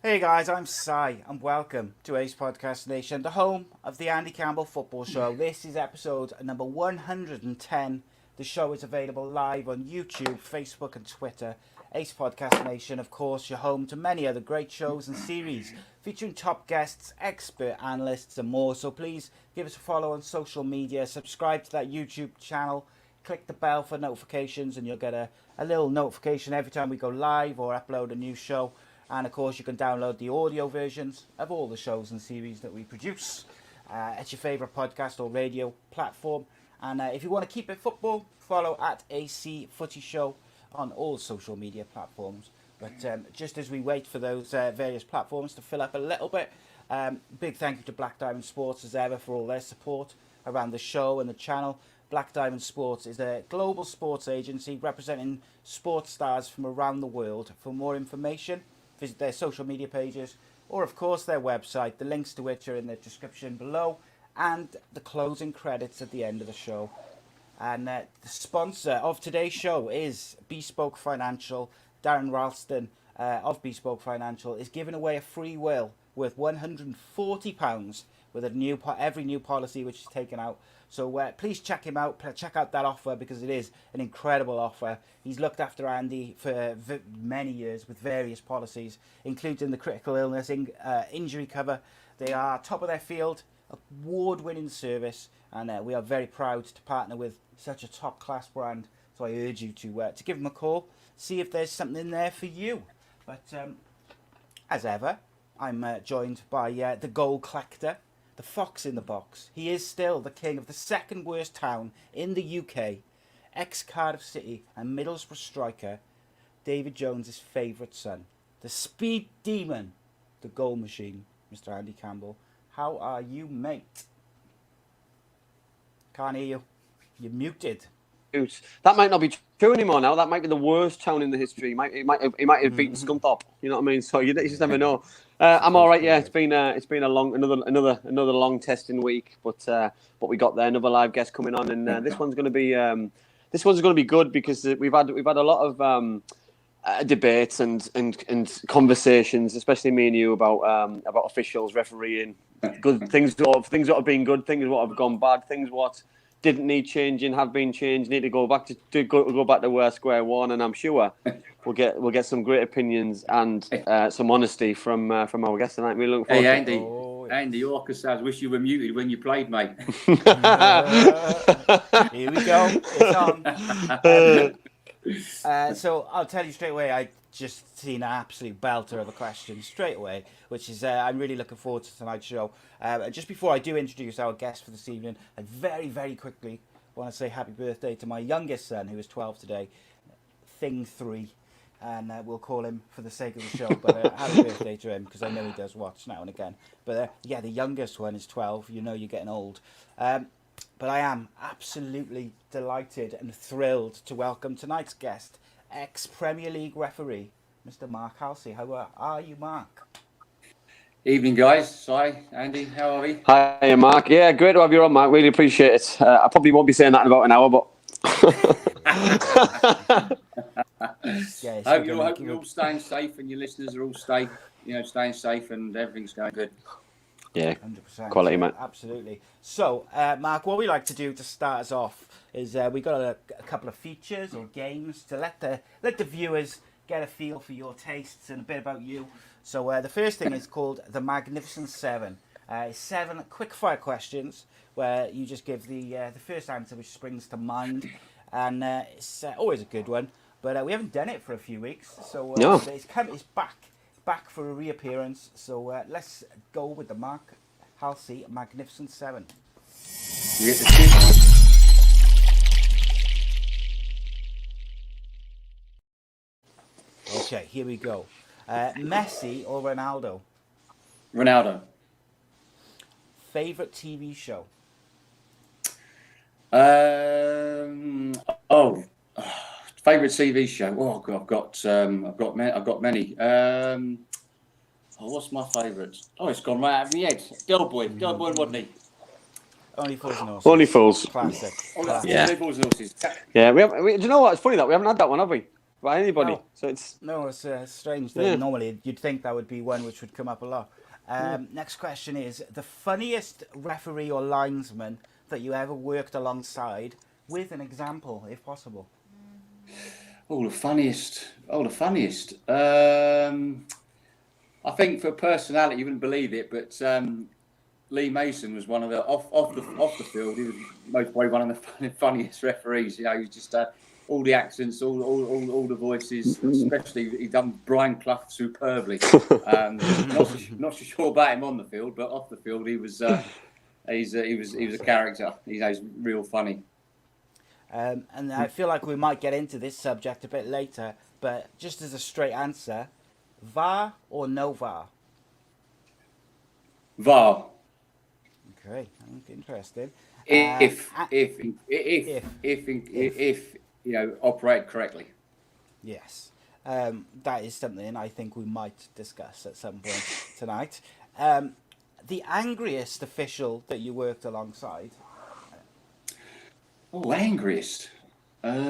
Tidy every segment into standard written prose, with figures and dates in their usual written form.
Hey guys, I'm Si, and welcome to Ace Podcast Nation, the home of the Andy Campbell Football Show. This is episode number 110. The show is available live on YouTube, Facebook and Twitter. Ace Podcast Nation, of course, your home to many other great shows and series featuring top guests, expert analysts and more. So please give us a follow on social media, subscribe to that YouTube channel, click the bell for notifications and you'll get a little notification every time we go live or upload a new show. And of course you can download the audio versions of all the shows and series that we produce at your favourite podcast or radio platform. And if you want to keep it football, follow at A.C.E Footy Show on all social media platforms. But just as we wait for those various platforms to fill up a little bit, big thank you to Black Diamond Sports as ever for all their support around the show and the channel. Black Diamond Sports is a global sports agency representing sports stars from around the world. For more information, visit their social media pages or of course their website, the links to which are in the description below and the closing credits at the end of the show. And the sponsor of today's show is Bespoke Financial. Darren Ralston of Bespoke Financial is giving away a free will worth £140 with every new policy which is taken out. So please check him out, check out that offer because it is an incredible offer. He's looked after Andy for many years with various policies, including the critical illness, injury cover. They are top of their field, award-winning service, and we are very proud to partner with such a top-class brand. So I urge you to give them a call, see if there's something there for you. But as ever, I'm joined by the goal collector, the fox in the box. He is still the king of the second worst town in the UK, ex-Cardiff City and Middlesbrough striker, David Jones's favourite son, the speed demon, the goal machine, Mr. Andy Campbell. How are you, mate? Can't hear you. You're muted. That might not be true anymore now. That might be the worst town in the history. He might have beaten Scunthorpe. You know what I mean? So you just never know. I'm all right. Yeah, it's been a long another long testing week, but we got there. Another live guest coming on, and this one's going to be good because we've had a lot of debates and conversations, especially me and you about officials, refereeing, good things that have been good, things what have gone bad, things what didn't need changing, have been changed, need to go back to square one, and I'm sure we'll get some great opinions and some honesty from our guest tonight. We look forward to Andy. Andy, your Orcas wish you were muted when you played, mate. Here we go. It's on. So I'll tell you straight away, I just seen an absolute belter of a question straight away, which is I'm really looking forward to tonight's show. Just before I do introduce our guest for this evening, I very, very quickly want to say happy birthday to my youngest son, who is 12 today, Thing 3, and we'll call him for the sake of the show, but happy birthday to him, because I know he does watch now and again. But yeah, the youngest one is 12, you know you're getting old. But I am absolutely delighted and thrilled to welcome tonight's guest, ex-Premier League referee, Mr. Mark Halsey. How are you, Mark? Evening, guys. Si, Andy, how are we? Hi, Mark. Yeah, great to have you on, Mark. Really appreciate it. I probably won't be saying that in about an hour, but... Yeah, hope you're all staying safe and your listeners are all staying safe and everything's going good. Yeah, 100%. Quality, mate. Absolutely. So, Mark, what we like to do to start us off is we got a couple of features or games to let the viewers get a feel for your tastes and a bit about you. So, the first thing is called the Magnificent Seven. 7 quick-fire questions where you just give the first answer which springs to mind, and it's always a good one. But we haven't done it for a few weeks, so no. It's back for a reappearance. So let's go with the Mark Halsey Magnificent 7. You get the shoot. Okay, here we go. Messi or Ronaldo? Ronaldo. Favorite TV show? Favorite TV show? Oh, God, I've got many. What's my favourite? Oh, it's gone right out of my head. Girl Boy and Rodney. Only Fools and Horses. Only Fools. Classic. Yeah. Only Fools and Horses. Yeah, do you know what? It's funny that we haven't had that one, have we? by anybody. No. So it's It's strange. That normally, you'd think that would be one which would come up a lot. Next question is the funniest referee or linesman that you ever worked alongside, with an example, if possible. The funniest. I think for personality, you wouldn't believe it, but Lee Mason was one of the off the field. He was probably one of the funniest referees. You know, he just had all the accents, all the voices. Especially he done Brian Clough superbly. Not so sure about him on the field, but off the field he was he was a character. He's real funny. And I feel like we might get into this subject a bit later, but just as a straight answer, VAR or no VAR? VAR. Okay, interesting. If you know, operate correctly. Yes, that is something I think we might discuss at some point tonight. The angriest official that you worked alongside? Angriest. That's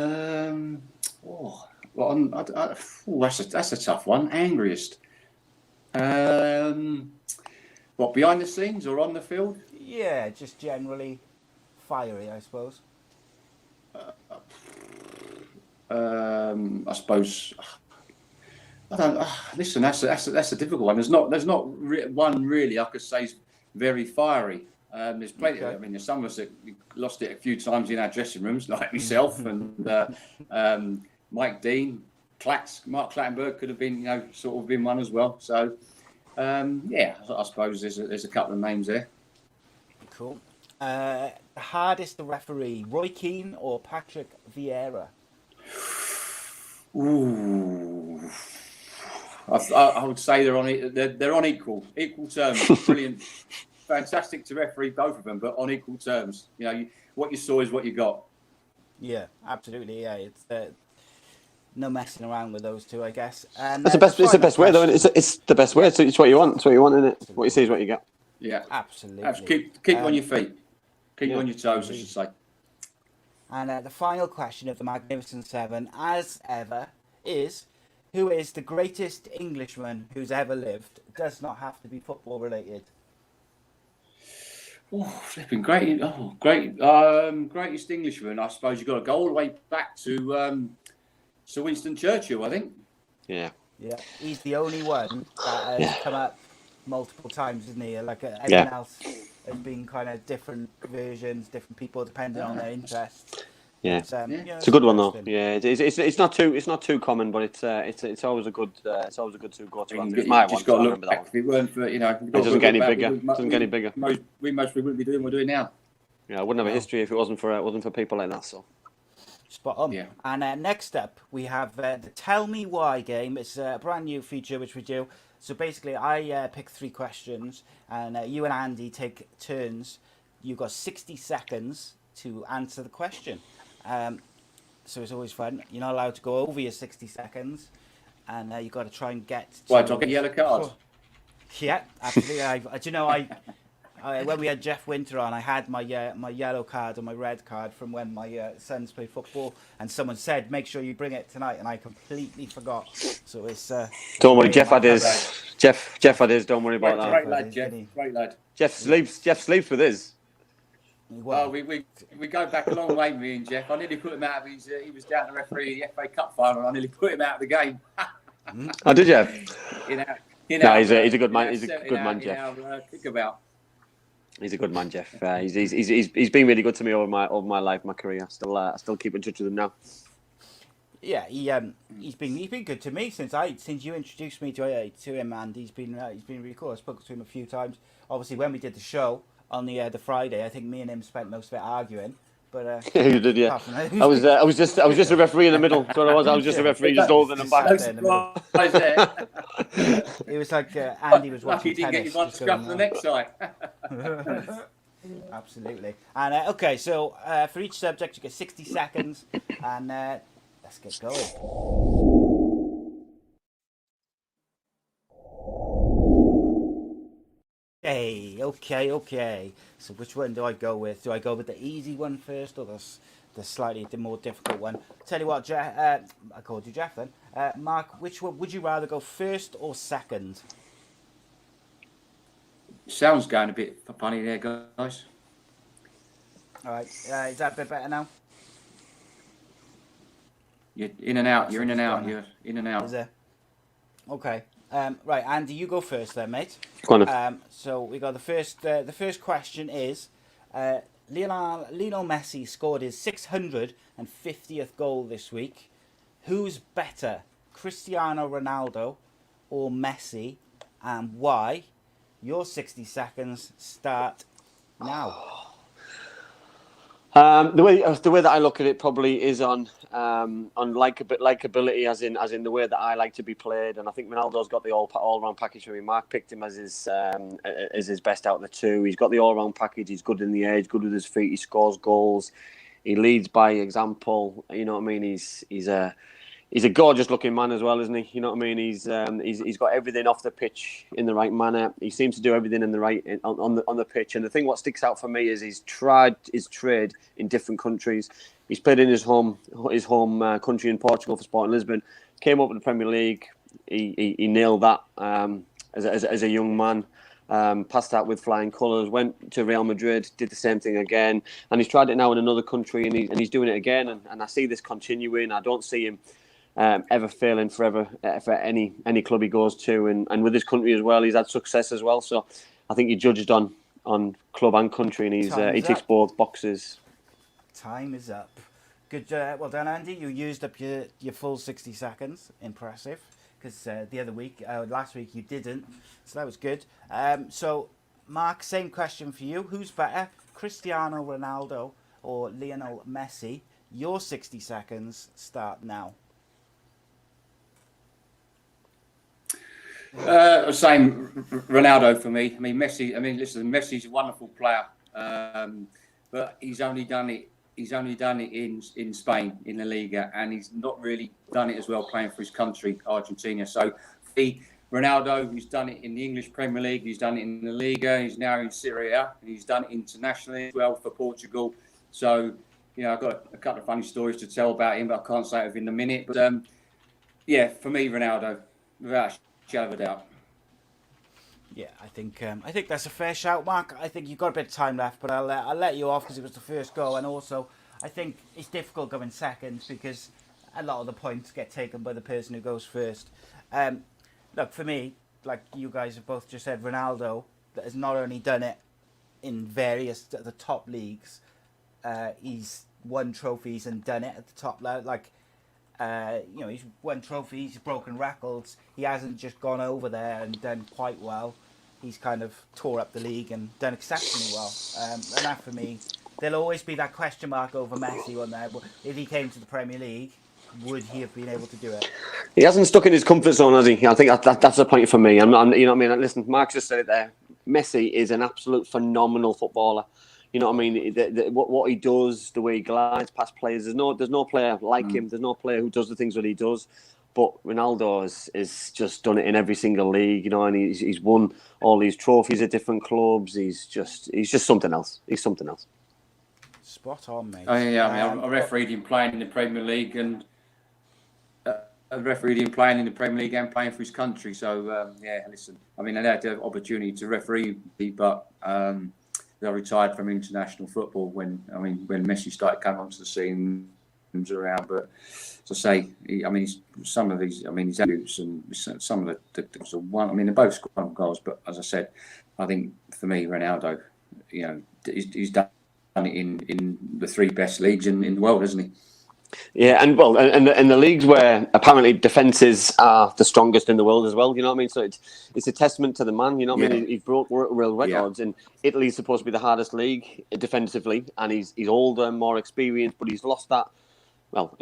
a tough one. Angriest. What, behind the scenes or on the field? Yeah, just generally fiery, I suppose. I suppose. I don't. Listen, that's a difficult one. There's not one really I could say is very fiery. There's plenty. Okay. I mean, there's some of us that lost it a few times in our dressing rooms, like myself and Mike Dean, Mark Clattenburg could have been, you know, sort of been one as well. So, I suppose there's a couple of names there. Cool. The hardest referee, Roy Keane or Patrick Vieira? Ooh, I would say they're on equal terms. Brilliant. Fantastic to referee both of them, but on equal terms. You know, what you saw is what you got. Yeah, absolutely. Yeah, it's no messing around with those two, I guess. And it's the best. It's the best way, though. It's the best way. It's what you want. It's what you want, isn't it? Absolutely. What you see is what you get. Yeah, absolutely. Keep on your feet. Keep on your toes, I should say. And the final question of the Magnificent Seven, as ever, is: who is the greatest Englishman who's ever lived? It does not have to be football related. Oh, flipping great! Oh, great! Greatest Englishman. I suppose you've got to go all the way back to Sir Winston Churchill, I think. Yeah, he's the only one that has come up multiple times, isn't he? Like everyone else has been kind of different versions, different people depending on their interests. Yeah, it's a good one though. Yeah, it's not too common, but it's always a good to go to. It's my one. Got to look back. If it weren't for, you know, it doesn't get any bigger. It doesn't get any bigger. We wouldn't be doing what we're doing now. Yeah, I wouldn't have a history if it wasn't for people like that. So. Spot on. Yeah. And next up, we have the Tell Me Why game. It's a brand new feature which we do. So basically, I pick 3 questions, and you and Andy take turns. You've got 60 seconds to answer the question. So it's always fun. You're not allowed to go over your 60 seconds, and you've got to try and get. Why, do I get a yellow card? Yeah, absolutely. When we had Jeff Winter on, I had my yellow card and my red card from when my sons played football, and someone said, "Make sure you bring it tonight," and I completely forgot. So it's. Don't worry, Jeff had his. Jeff had his. Don't worry about that. Great lad, Jeff. Great lad. Jeff sleeps with his. Well, we go back a long way, me and Jeff. I nearly put him out of his. He was down to referee the FA Cup final, and I nearly put him out of the game. Oh, did you? No, he's a good man. He's a good man, Jeff. Kickabout. He's a good man, Jeff. He's been really good to me over my life, my career. I still keep in touch with him now. Yeah, he's been good to me since you introduced me to him, and he's been really cool. I spoke to him a few times. Obviously, when we did the show on the Friday, I think me and him spent most of it arguing. But you did, yeah. I was just a referee in the middle. That's what I was. I was just a referee, just holding him back. It was like Andy was watching you didn't get your one scruff on the next side. Absolutely. And okay, so for each subject, you get 60 seconds, and let's get going. Okay. So which one do I go with? Do I go with the easy one first, or slightly more difficult one. Tell you what, I called you Jeff then. Mark, which one would you rather go first or second? Sounds going a bit funny there, guys. All right, is that a bit better now? You're in and out. You're in and out. You're in and out. Is it? Okay. Right, Andy, you go first then, mate. Go on. So we got the first question is, Lionel Messi scored his 650th goal this week. Who's better, Cristiano Ronaldo or Messi, and why? Your 60 seconds start now. The way that I look at it probably is on likability, as in the way that I like to be played, and I think Ronaldo's got the all round package for me. Mark picked him as his best out of the two. He's got the all round package. He's good in the edge, good with his feet. He scores goals. He leads by example. You know what I mean? He's a gorgeous looking man as well, isn't he? You know what I mean? He's got everything off the pitch in the right manner. He seems to do everything in the right on the pitch. And the thing what sticks out for me is he's tried his trade in different countries. He's played in his home country in Portugal for Sporting Lisbon. Came up in the Premier League. He nailed that as a young man. Passed out with flying colours. Went to Real Madrid. Did the same thing again. And he's tried it now in another country, and he's doing it again. And I see this continuing. I don't see him ever failing forever for any club he goes to, and with his country as well, he's had success as well. So I think he judged on club and country, and he ticks both boxes. Time is up. Good, well done, Andy. You used up your full 60 seconds. Impressive, because last week you didn't, so that was good. So Mark, same question for you. Who's better, Cristiano Ronaldo or Lionel Messi? Your 60 seconds start now. Same Ronaldo for me. I mean, Messi. I mean, listen, Messi's a wonderful player, but he's only done it in Spain in La Liga, and he's not really done it as well playing for his country, Argentina. So, Ronaldo, who's done it in the English Premier League, he's done it in La Liga, he's now in Serie A, and he's done it internationally as well for Portugal. So, I've got a couple of funny stories to tell about him, but I can't say it within a minute. But for me, Ronaldo, without a shadow of a doubt. Yeah, I think that's a fair shout, Mark. I think you've got a bit of time left, but I'll let you off because it was the first go, and also I think it's difficult going second because a lot of the points get taken by the person who goes first. Look, for me, like you guys have both just said, Ronaldo that has not only done it in the top leagues, he's won trophies and done it at the top level. Like, he's won trophies, he's broken records. He hasn't just gone over there and done quite well. He's kind of tore up the league and done exceptionally well. And that for me, there'll always be that question mark over Messi on there. If he came to the Premier League, would he have been able to do it? He hasn't stuck in his comfort zone, has he? I think that's the point for me. You know what I mean? Listen, Mark just said it there. Messi is an absolute phenomenal footballer. You know what I mean? What he does, the way he glides past players, there's no player like him. There's no player who does the things that he does. But Ronaldo is just done it in every single league, and he's won all these trophies at different clubs. He's just something else. He's something else. Spot on, mate. Oh yeah, I mean, I refereed him playing in the Premier League, and I refereed him playing in the Premier League and playing for his country. So listen, I mean, I had the opportunity to referee, but I retired from international football when Messi started coming onto the scene around. But as I say, some of his attributes and some of the one. I mean, they're both scoring goals, but as I said, I think for me, Ronaldo, he's done it in the three best leagues in the world, hasn't he? Yeah, and the leagues where apparently defences are the strongest in the world as well. You know what I mean? So it's a testament to the man. You know what I mean? He's broke world records, and Italy's supposed to be the hardest league defensively, and he's older, more experienced, but he's lost that. Well,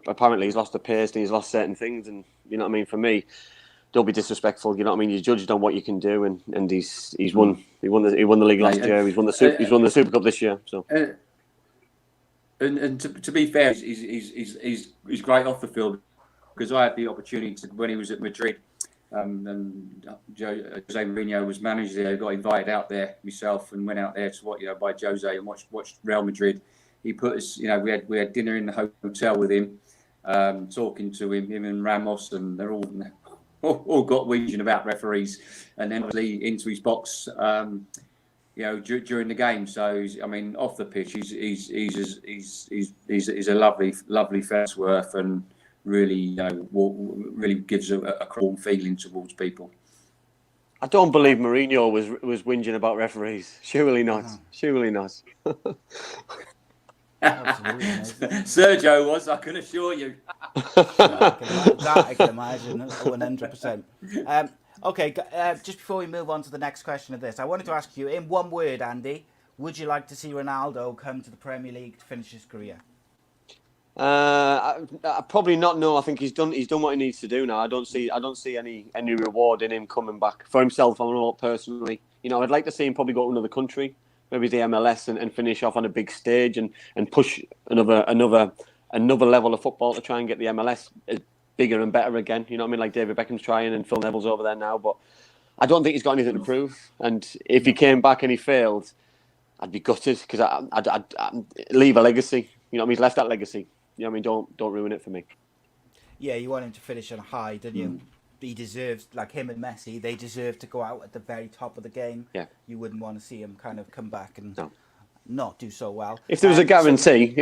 apparently he's lost the pace and he's lost certain things, and you know what I mean. For me, don't be disrespectful. You know what I mean? You're judged on what you can do, and he's won. He won the league last year. He's won the Super Cup this year. So. And to be fair, he's great off the field, because I had the opportunity to, when he was at Madrid, and Jose Mourinho was manager there. I got invited out there myself and went out there to by Jose and watched Real Madrid, he put us. We had dinner in the hotel with him, talking to him and Ramos, and they're all got whinging about referees, and then obviously into his box. During the game. So off the pitch, he's a lovely Fansworth, and really, really gives a cool feeling towards people. I don't believe Mourinho was whinging about referees. Surely not. Surely not. Absolutely. Sergio was, I can assure you. I can imagine, 100%. Okay, just before we move on to the next question of this, I wanted to ask you, in one word, Andy, would you like to see Ronaldo come to the Premier League to finish his career? Probably not. No, I think he's done what he needs to do now. I don't see any reward in him coming back for himself. I don't know, personally. I'd like to see him probably go to another country, maybe the MLS, and finish off on a big stage and push another level of football to try and get the MLS bigger and better again. You know what I mean? Like David Beckham's trying, and Phil Neville's over there now. But I don't think he's got anything to prove. And if he came back and he failed, I'd be gutted, because I'd leave a legacy. You know what I mean? He's left that legacy. You know what I mean? Don't ruin it for me. Yeah, you want him to finish on a high, don't you? He deserves, like him and Messi, they deserve to go out at the very top of the game. Yeah. You wouldn't want to see him kind of come back and not do so well. If there was a guarantee,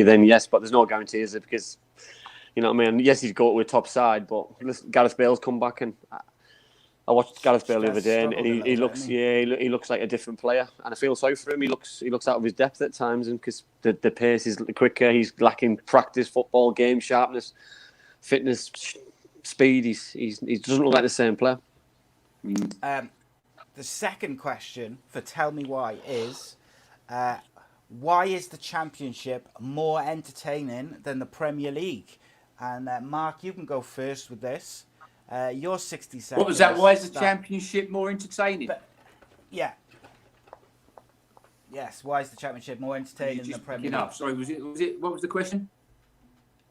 then yes, but there's no guarantee, is it? Because, you know what I mean? Yes, he's got to a top side, but listen, Gareth Bale's come back, and I watched Gareth Bale the other day, and he looks like a different player, and I feel sorry for him. He looks out of his depth at times, and because the pace is quicker, he's lacking practice, football, game sharpness, fitness, speed. He doesn't look like the same player. The second question for Tell Me Why is, why is the Championship more entertaining than the Premier League? And Mark, you can go first with this. Your 60 seconds. What was that? Why is the Championship more entertaining? Yes. Why is the Championship more entertaining than the Premier League? Sorry, was it? What was the question?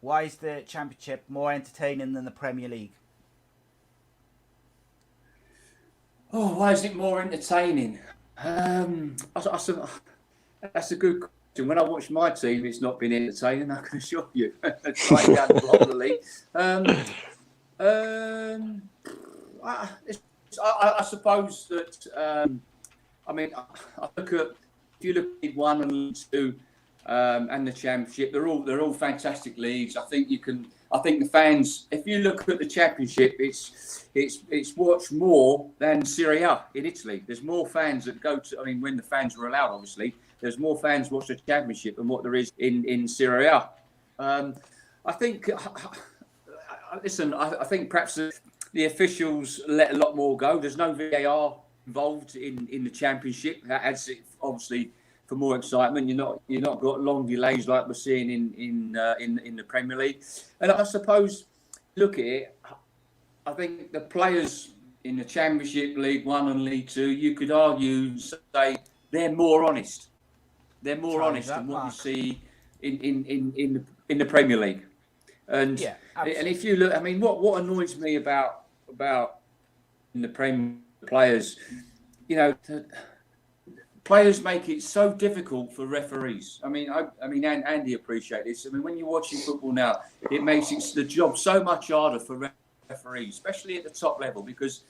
Why is the Championship more entertaining than the Premier League? Oh, why is it more entertaining? That's a good question. When I watch my team, it's not been entertaining, I can assure you. Trying down the bottom of the league. I suppose that if you look at League One and League Two and the Championship, they're all fantastic leagues. I think the fans, if you look at the Championship, it's watched more than Serie A in Italy. There's more fans that go to. When the fans were allowed, obviously, there's more fans watch the Championship than what there is in Serie A. I think. Listen, I think perhaps the officials let a lot more go. There's no VAR involved in the Championship. That adds it, obviously, for more excitement. You're not got long delays like we're seeing in the Premier League. And I suppose, look at it, I think the players in the Championship, League One and League Two, you could argue, say, they're more honest. They're more honest than what you see in the Premier League. And if you look, what annoys me about in the Premier players, players make it so difficult for referees. Andy appreciate this. When you're watching football now, it makes the job so much harder for referees, especially at the top level, because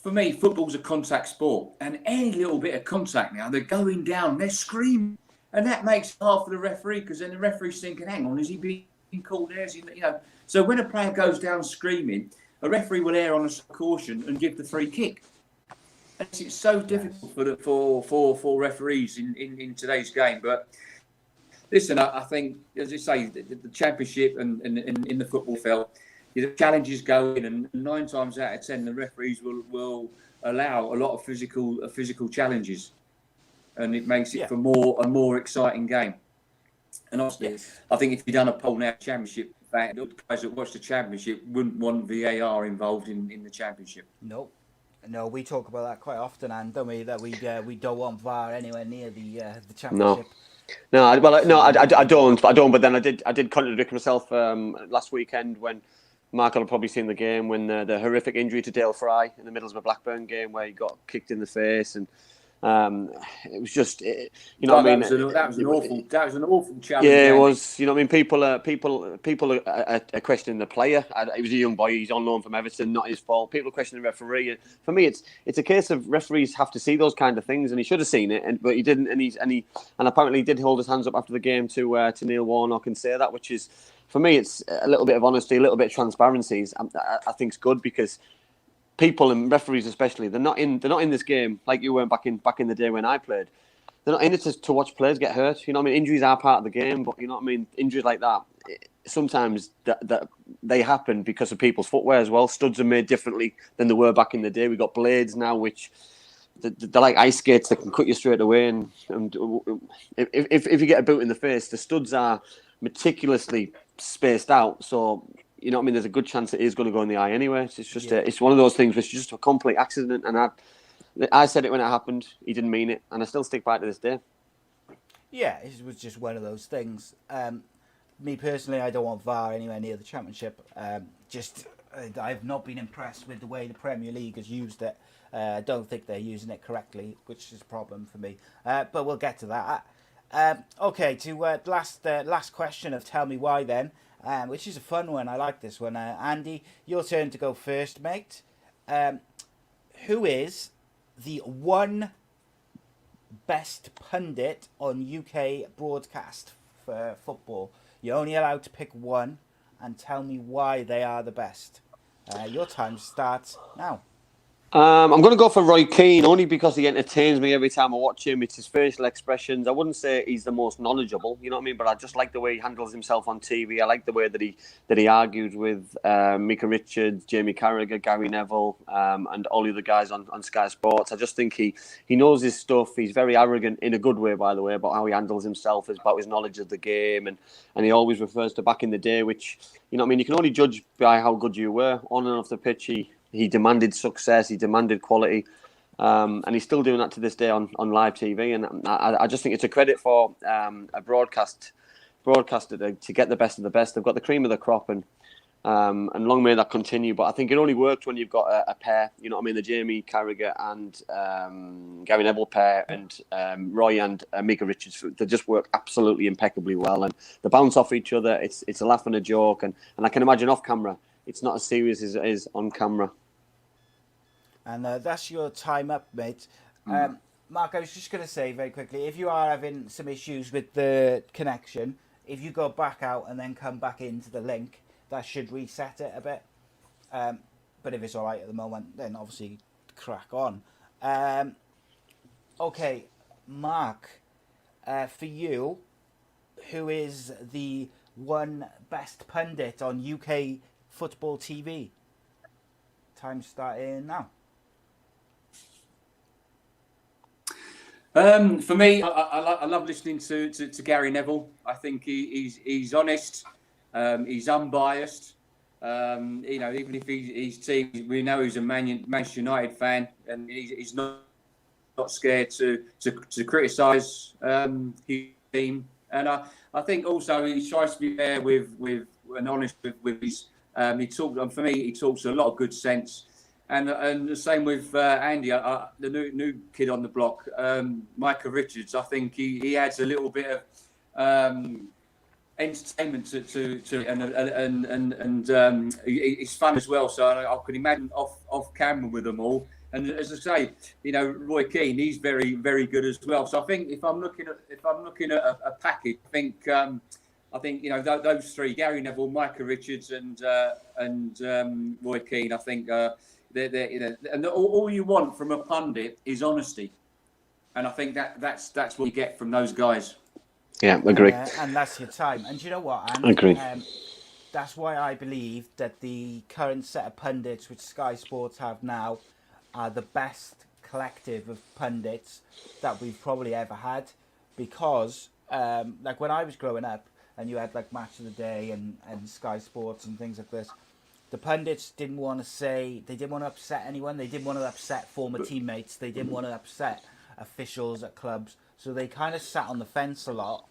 for me, football's a contact sport, and any little bit of contact now, they're going down, they're screaming, and that makes it hard for the referee, because then the referee's thinking, hang on, is he being called there? So when a player goes down screaming, a referee will err on a caution and give the free kick. And it's so difficult for referees in today's game. But listen, I think, as you say, the Championship and in the football field, the challenges go in, and 9 times out of 10, the referees will allow a lot of physical challenges, and it makes it for a more exciting game. And obviously, I think if you'd done a poll now, Championship, the guys that watch the Championship wouldn't want VAR involved in the Championship. No, we talk about that quite often, and don't we? That we don't want VAR anywhere near the Championship. I don't. But then I did contradict myself last weekend when Mark will have probably seen the game when the horrific injury to Dale Fry in the middle of a Blackburn game where he got kicked in the face, and It was just, you know what I mean? That was an awful challenge. Yeah, it Andy. was. You know what I mean? People are questioning the player. He was a young boy. He's on loan from Everton. Not his fault. People are questioning the referee. And for me, it's a case of referees have to see those kind of things, and he should have seen it, but he didn't. And apparently he did hold his hands up after the game to Neil Warnock and say that, which is, for me, it's a little bit of honesty, a little bit of transparency. I think it's good because people and referees especially, they're not in this game like you weren't back in the day when I played. They're not in it to watch players get hurt. You know what I mean? Injuries are part of the game, but you know what I mean? Injuries like that, sometimes that they happen because of people's footwear as well. Studs are made differently than they were back in the day. We've got blades now, which they're like ice skates that can cut you straight away. And if you get a boot in the face, the studs are meticulously spaced out. So, you know what I mean? There's a good chance it is going to go in the eye anyway. It's just it's one of those things which is just a complete accident. And I said it when it happened. He didn't mean it, and I still stick by it to this day. Yeah, it was just one of those things. Me personally, I don't want VAR anywhere near the Championship. I've not been impressed with the way the Premier League has used it. I don't think they're using it correctly, which is a problem for me. But we'll get to that. Okay, to last question of Tell Me Why then, which is a fun one. I like this one. Andy, your turn to go first, mate. Who is the one best pundit on UK broadcast for football? You're only allowed to pick one and tell me why they are the best. Your time starts now. I'm going to go for Roy Keane, only because he entertains me every time I watch him. It's his facial expressions. I wouldn't say he's the most knowledgeable, you know what I mean? But I just like the way he handles himself on TV. I like the way that he argued with Micah Richards, Jamie Carragher, Gary Neville, and all the other guys on Sky Sports. I just think he knows his stuff. He's very arrogant in a good way, by the way, about how he handles himself, about his knowledge of the game, and he always refers to back in the day, which, you know what I mean? You can only judge by how good you were on and off the pitch. He demanded success. He demanded quality, and he's still doing that to this day on live TV. And I just think it's a credit for a broadcaster to get the best of the best. They've got the cream of the crop, and long may that continue. But I think it only works when you've got a pair. You know what I mean? The Jamie Carragher and Gary Neville pair, and Roy and Micah Richards. They just work absolutely impeccably well, and they bounce off each other. It's a laugh and a joke, and I can imagine off camera, it's not as serious as it is on camera. And that's your time up, mate. Mark, I was just going to say very quickly, if you are having some issues with the connection, if you go back out and then come back into the link, that should reset it a bit. But if it's all right at the moment, then obviously crack on. Okay, Mark, for you, who is the one best pundit on UK football TV? Time starting now. For me, I love listening to Gary Neville. I think he's honest, he's unbiased. You know, even if his team, we know he's a Manchester United fan, and he's not scared to criticise his team. And I think also he tries to be fair with and honest with his. He talks a lot of good sense. And the same with Andy, the new kid on the block, Micah Richards. I think he adds a little bit of entertainment to and he's fun as well. So I could imagine off camera with them all. And as I say, you know, Roy Keane, he's very, very good as well. So I think if I'm looking at a package, I think you know those three: Gary Neville, Micah Richards, and Roy Keane. I think and all you want from a pundit is honesty, and I think that's what you get from those guys. Yeah, agree. And that's your time. And do you know what? And, agree. That's why I believe that the current set of pundits which Sky Sports have now are the best collective of pundits that we've probably ever had. Because, like when I was growing up, and you had like Match of the Day and Sky Sports and things like this, the pundits didn't want to upset anyone. They didn't want to upset former teammates. They didn't want to upset officials at clubs. So they kind of sat on the fence a lot.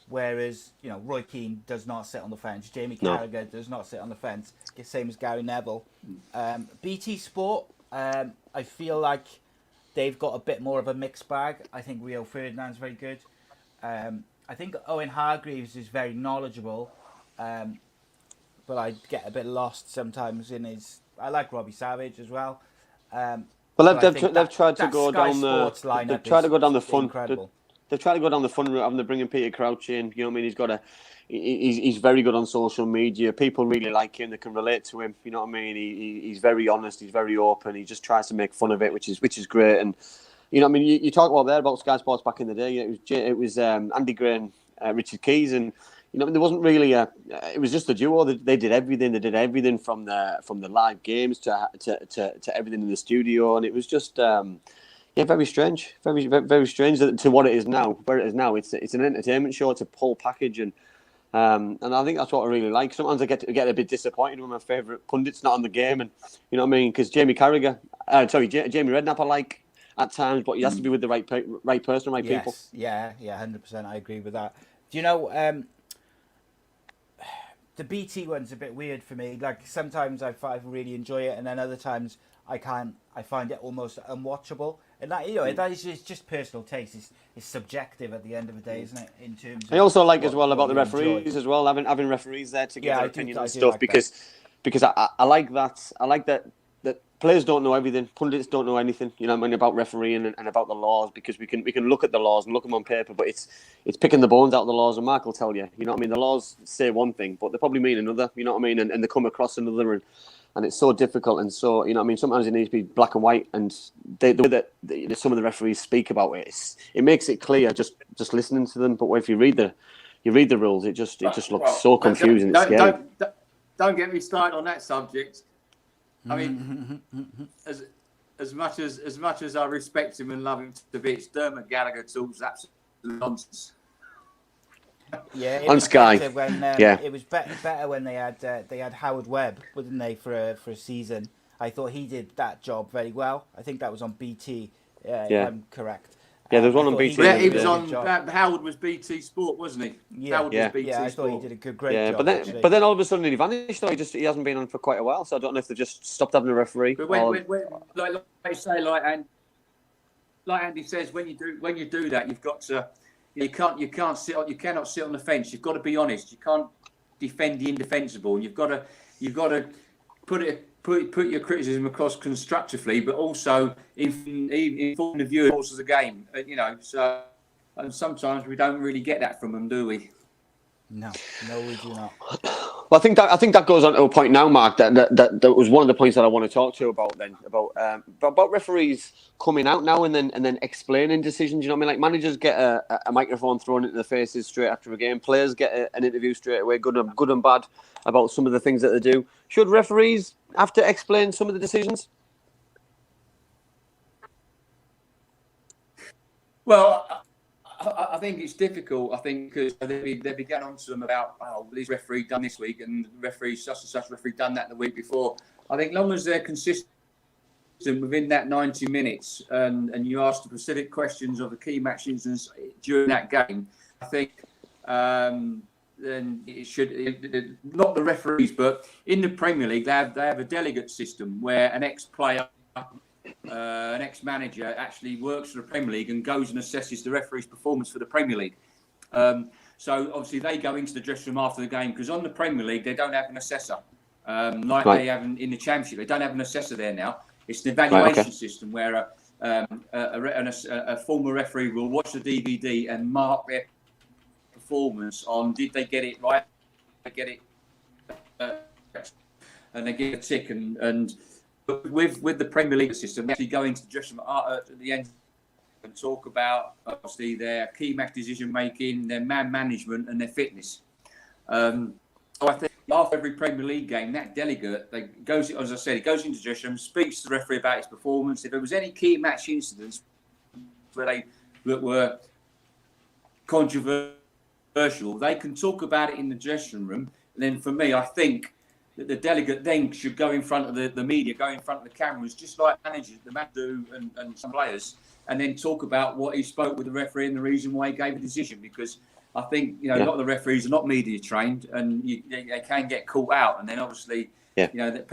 Whereas, you know, Roy Keane does not sit on the fence. Jamie Carragher does not sit on the fence. Same as Gary Neville. BT Sport, I feel like they've got a bit more of a mixed bag. I think Rio Ferdinand's very good. I think Owen Hargreaves is very knowledgeable, but I get a bit lost sometimes in his. I like Robbie Savage as well. Well, they've tried to go down they've tried to go down the fun. Incredible. They've tried to go down the fun route, having to bring in Peter Crouch in. You know what I mean? He's very good on social media. People really like him. They can relate to him. You know what I mean? He's very honest. He's very open. He just tries to make fun of it, which is great. And you know what I mean? You talk about Sky Sports back in the day. It was Andy Gray and Richard Keys, and you know there wasn't really it was just a duo. They did everything. They did everything from the live games to everything in the studio, and it was just. Very strange. Very strange to what it is now. Where it is now, it's an entertainment show. It's a pull package, and I think that's what I really like. Sometimes I get a bit disappointed when my favourite pundit's not on the game, and you know what I mean, because Jamie Redknapp I like at times, but he has to be with the right person, right people. Yeah, 100%. I agree with that. Do you know the BT one's a bit weird for me. Like sometimes I really enjoy it, and then other times I can't. I find it almost unwatchable. And that, you know, that is just personal taste. It's subjective at the end of the day, isn't it? In terms of I also like as well about the referees as well, having referees there to give their opinion and stuff, because I like that. I like that players don't know everything, pundits don't know anything, you know what I mean, about refereeing and about the laws, because we can look at the laws and look them on paper, but it's picking the bones out of the laws, and Mark will tell you, you know what I mean, the laws say one thing, but they probably mean another, you know what I mean, and they come across another, and it's so difficult, and so, you know what I mean, sometimes it needs to be black and white, and the way that some of the referees speak about it, it makes it clear just listening to them, but if you read the rules, it just looks so confusing. It's scary. Don't get me started on that subject. I mean, as much as I respect him and love him to bits, Dermot Gallagher talks absolute nonsense. Yeah, it on was Sky. When, it was better when they had Howard Webb, wouldn't they, for a season? I thought he did that job very well. I think that was on BT. If I'm correct. Yeah, there was one on BT. Yeah, he was on. Howard was BT Sport, wasn't he? Yeah, Howard was BT I Sport. thought he did a great job. But then all of a sudden he vanished. Though he hasn't been on for quite a while. So I don't know if they just stopped having a referee. But like Andy says, when you do that, you've got to. You cannot sit on the fence. You've got to be honest. You can't defend the indefensible, and you've got to put your criticism across constructively, but also inform the viewers of the game. You know, so and sometimes we don't really get that from them, do we? No, we do not. Well, I think that goes on to a point now, Mark. That was one of the points that I want to talk to you about. Then about referees coming out now and then explaining decisions. You know what I mean? Like managers get a microphone thrown into their faces straight after a game. Players get an interview straight away, good and bad, about some of the things that they do. Should referees have to explain some of the decisions? Well, I think it's difficult. I think because they'll be getting on to them about, this referee done this week and referee such and such referee done that the week before. I think long as they're consistent within that 90 minutes and you ask the specific questions of the key match incidents during that game, I think then it should, not the referees, but in the Premier League, they have a delegate system where an ex-player, an ex-manager actually works for the Premier League and goes and assesses the referee's performance for the Premier League. So obviously they go into the dressing room after the game, because on the Premier League they don't have an assessor they have in the Championship. They don't have an assessor there now. It's an evaluation system where a former referee will watch the DVD and mark their performance on did they get it right, get it, and they get a tick and. With the Premier League system, they actually go into the dressing room at the end and talk about obviously their key match decision making, their man management, and their fitness. So I think after every Premier League game, that delegate goes, as I said, he goes into the dressing room, speaks to the referee about his performance. If there was any key match incidents that were controversial, they can talk about it in the dressing room. And then for me, I think that the delegate then should go in front of the media, go in front of the cameras, just like managers, the man do, and some players, and then talk about what he spoke with the referee and the reason why he gave a decision. Because I think a lot of the referees are not media trained, and they can get caught out, and then obviously that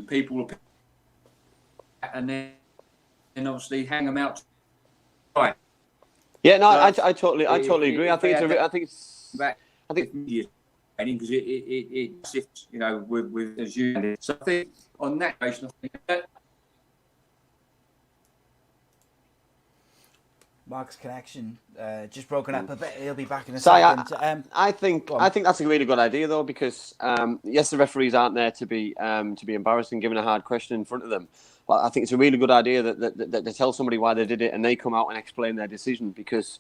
people will, and then and obviously hang them out. Right. Yeah, no, So I totally agree. I think it's because it sifts, with as you. So I think on that occasion, I think Mark's connection just broken up a bit. He'll be back in a So second. I think that's a really good idea though, because yes, the referees aren't there to be embarrassed and given a hard question in front of them. But I think it's a really good idea that they tell somebody why they did it and they come out and explain their decision, because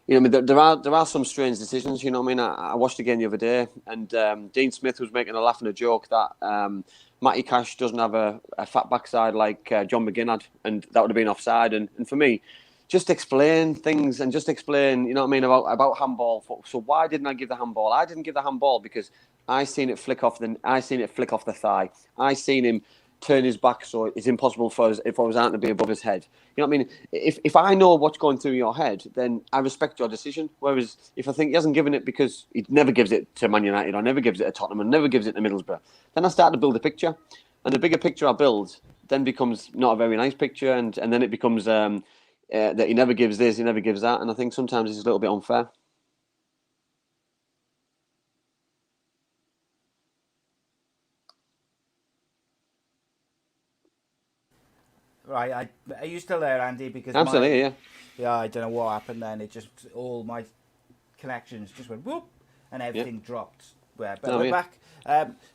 there are some strange decisions. You know what I mean? I watched again the other day, and Dean Smith was making a laugh and a joke that Matty Cash doesn't have a fat backside like John McGinn had, and that would have been offside. And for me, just explain things and just explain, you know what I mean, about handball. So why didn't I give the handball? I didn't give the handball because I seen it flick off the thigh. I seen him turn his back, so it's impossible for us if I was out to be above his head. You know what I mean? If I know what's going through your head, then I respect your decision. Whereas if I think he hasn't given it because he never gives it to Man United or never gives it to Tottenham and never gives it to Middlesbrough, then I start to build a picture, and the bigger picture I build then becomes not a very nice picture, and then it becomes that he never gives this, he never gives that, and I think sometimes it's a little bit unfair. Right, are you still there, Andy? Because Absolutely, yeah, I don't know what happened then. It just all my connections just went whoop, and everything dropped. But we're back.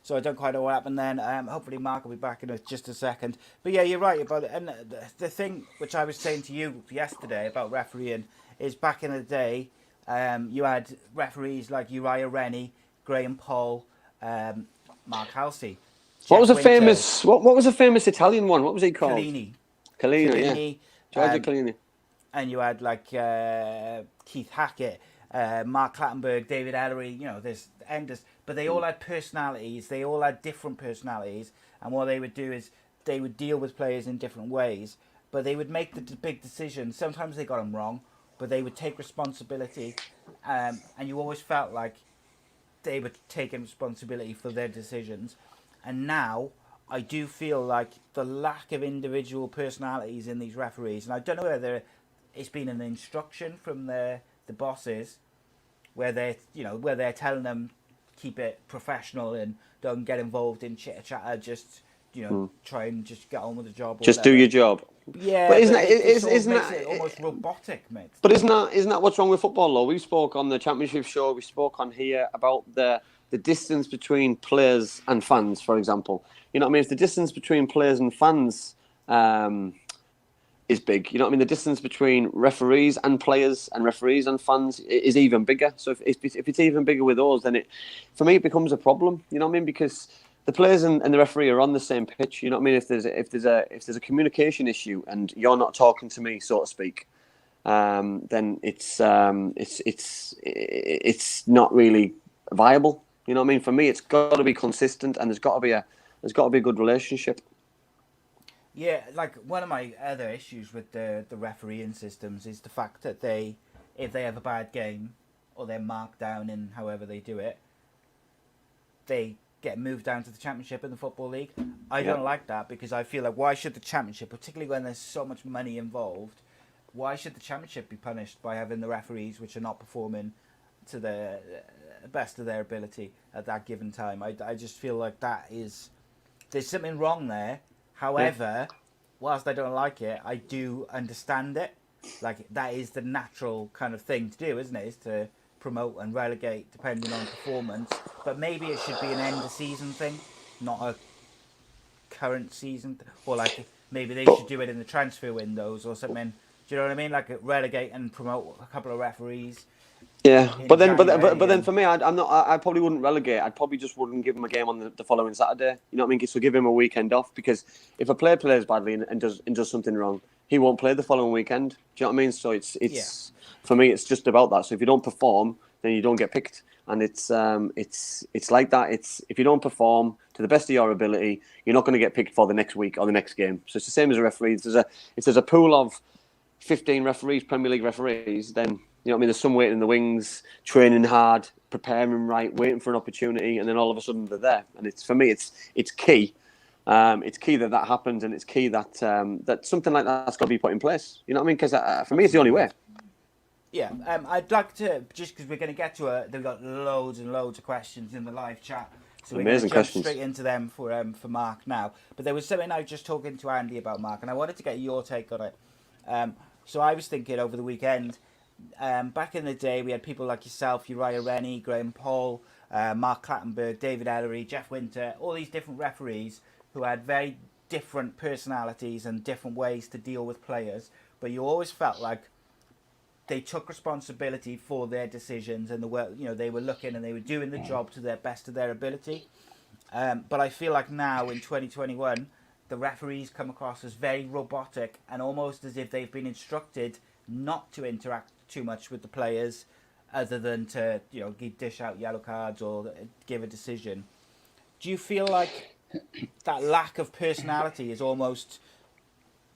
So I don't quite know what happened then. Hopefully Mark will be back in just a second. But yeah, you're right about it. And the thing which I was saying to you yesterday about refereeing is back in the day, you had referees like Uriah Rennie, Graham Poll, Mark Halsey. What was a famous? What was a famous Italian one? What was he called? Chiellini, Giorgio Chiellini. And you had like Keith Hackett, Mark Clattenburg, David Ellery. There's endless, but they all had personalities. They all had different personalities, and what they would do is they would deal with players in different ways. But they would make the big decisions. Sometimes they got them wrong, but they would take responsibility, and you always felt like they were taking responsibility for their decisions. And now I do feel like the lack of individual personalities in these referees, and I don't know whether it's been an instruction from the bosses where they're telling them keep it professional and don't get involved in chitter chatter, just try and just get on with the job. Just do your job. Yeah, but isn't that almost robotic, mate? But isn't that what's wrong with football, though? We spoke on the Championship show. We spoke on here about the distance between players and fans, for example. You know what I mean? If the distance between players and fans is big, you know what I mean? The distance between referees and players and referees and fans is even bigger. So if it's even bigger with those, then for me, it becomes a problem. You know what I mean? Because the players and the referee are on the same pitch. You know what I mean? If there's a communication issue and you're not talking to me, so to speak, then it's not really viable. You know what I mean? For me, it's got to be consistent, and there's got to be a good relationship. Yeah, like one of my other issues with the refereeing systems is the fact that if they have a bad game or they're marked down in however they do it, they get moved down to the Championship in the Football League. I don't like that, because I feel like why should the Championship, particularly when there's so much money involved, why should the Championship be punished by having the referees which are not performing to the best of their ability at that given time? I just feel like there's something wrong there. However, whilst I don't like it, I do understand it. Like, that is the natural kind of thing to do, isn't it? Is to promote and relegate depending on performance. But maybe it should be an end of season thing, not a current season. Or like maybe they should do it in the transfer windows or something. Do you know what I mean? Like relegate and promote a couple of referees. Yeah, but then for me, I probably wouldn't relegate. I'd probably just wouldn't give him a game on the following Saturday. You know what I mean? So give him a weekend off, because if a player plays badly and does something wrong, he won't play the following weekend. Do you know what I mean? So it's for me, it's just about that. So if you don't perform, then you don't get picked, and it's like that. It's if you don't perform to the best of your ability, you're not going to get picked for the next week or the next game. So it's the same as a referee. If there's a pool of 15 referees, Premier League referees, then you know what I mean, there's some waiting in the wings, training hard, preparing right, waiting for an opportunity, and then all of a sudden they're there. And for me, it's key It's key that happens, and it's key that that something like that's got to be put in place. You know what I mean? Because for me, it's the only way. Yeah, I'd like to, just because we're going to get to they've got loads and loads of questions in the live chat, so we're going to jump straight into them for Mark now. But there was something I was just talking to Andy about, Mark, and I wanted to get your take on it. So I was thinking over the weekend, back in the day, we had people like yourself, Uriah Rennie, Graham Paul, Mark Clattenburg, David Ellery, Jeff Winter, all these different referees who had very different personalities and different ways to deal with players, but you always felt like they took responsibility for their decisions and the work, they were looking and they were doing the job to their best of their ability. But I feel like now in 2021, the referees come across as very robotic and almost as if they've been instructed not to interact too much with the players, other than to dish out yellow cards or give a decision. Do you feel like that lack of personality is almost,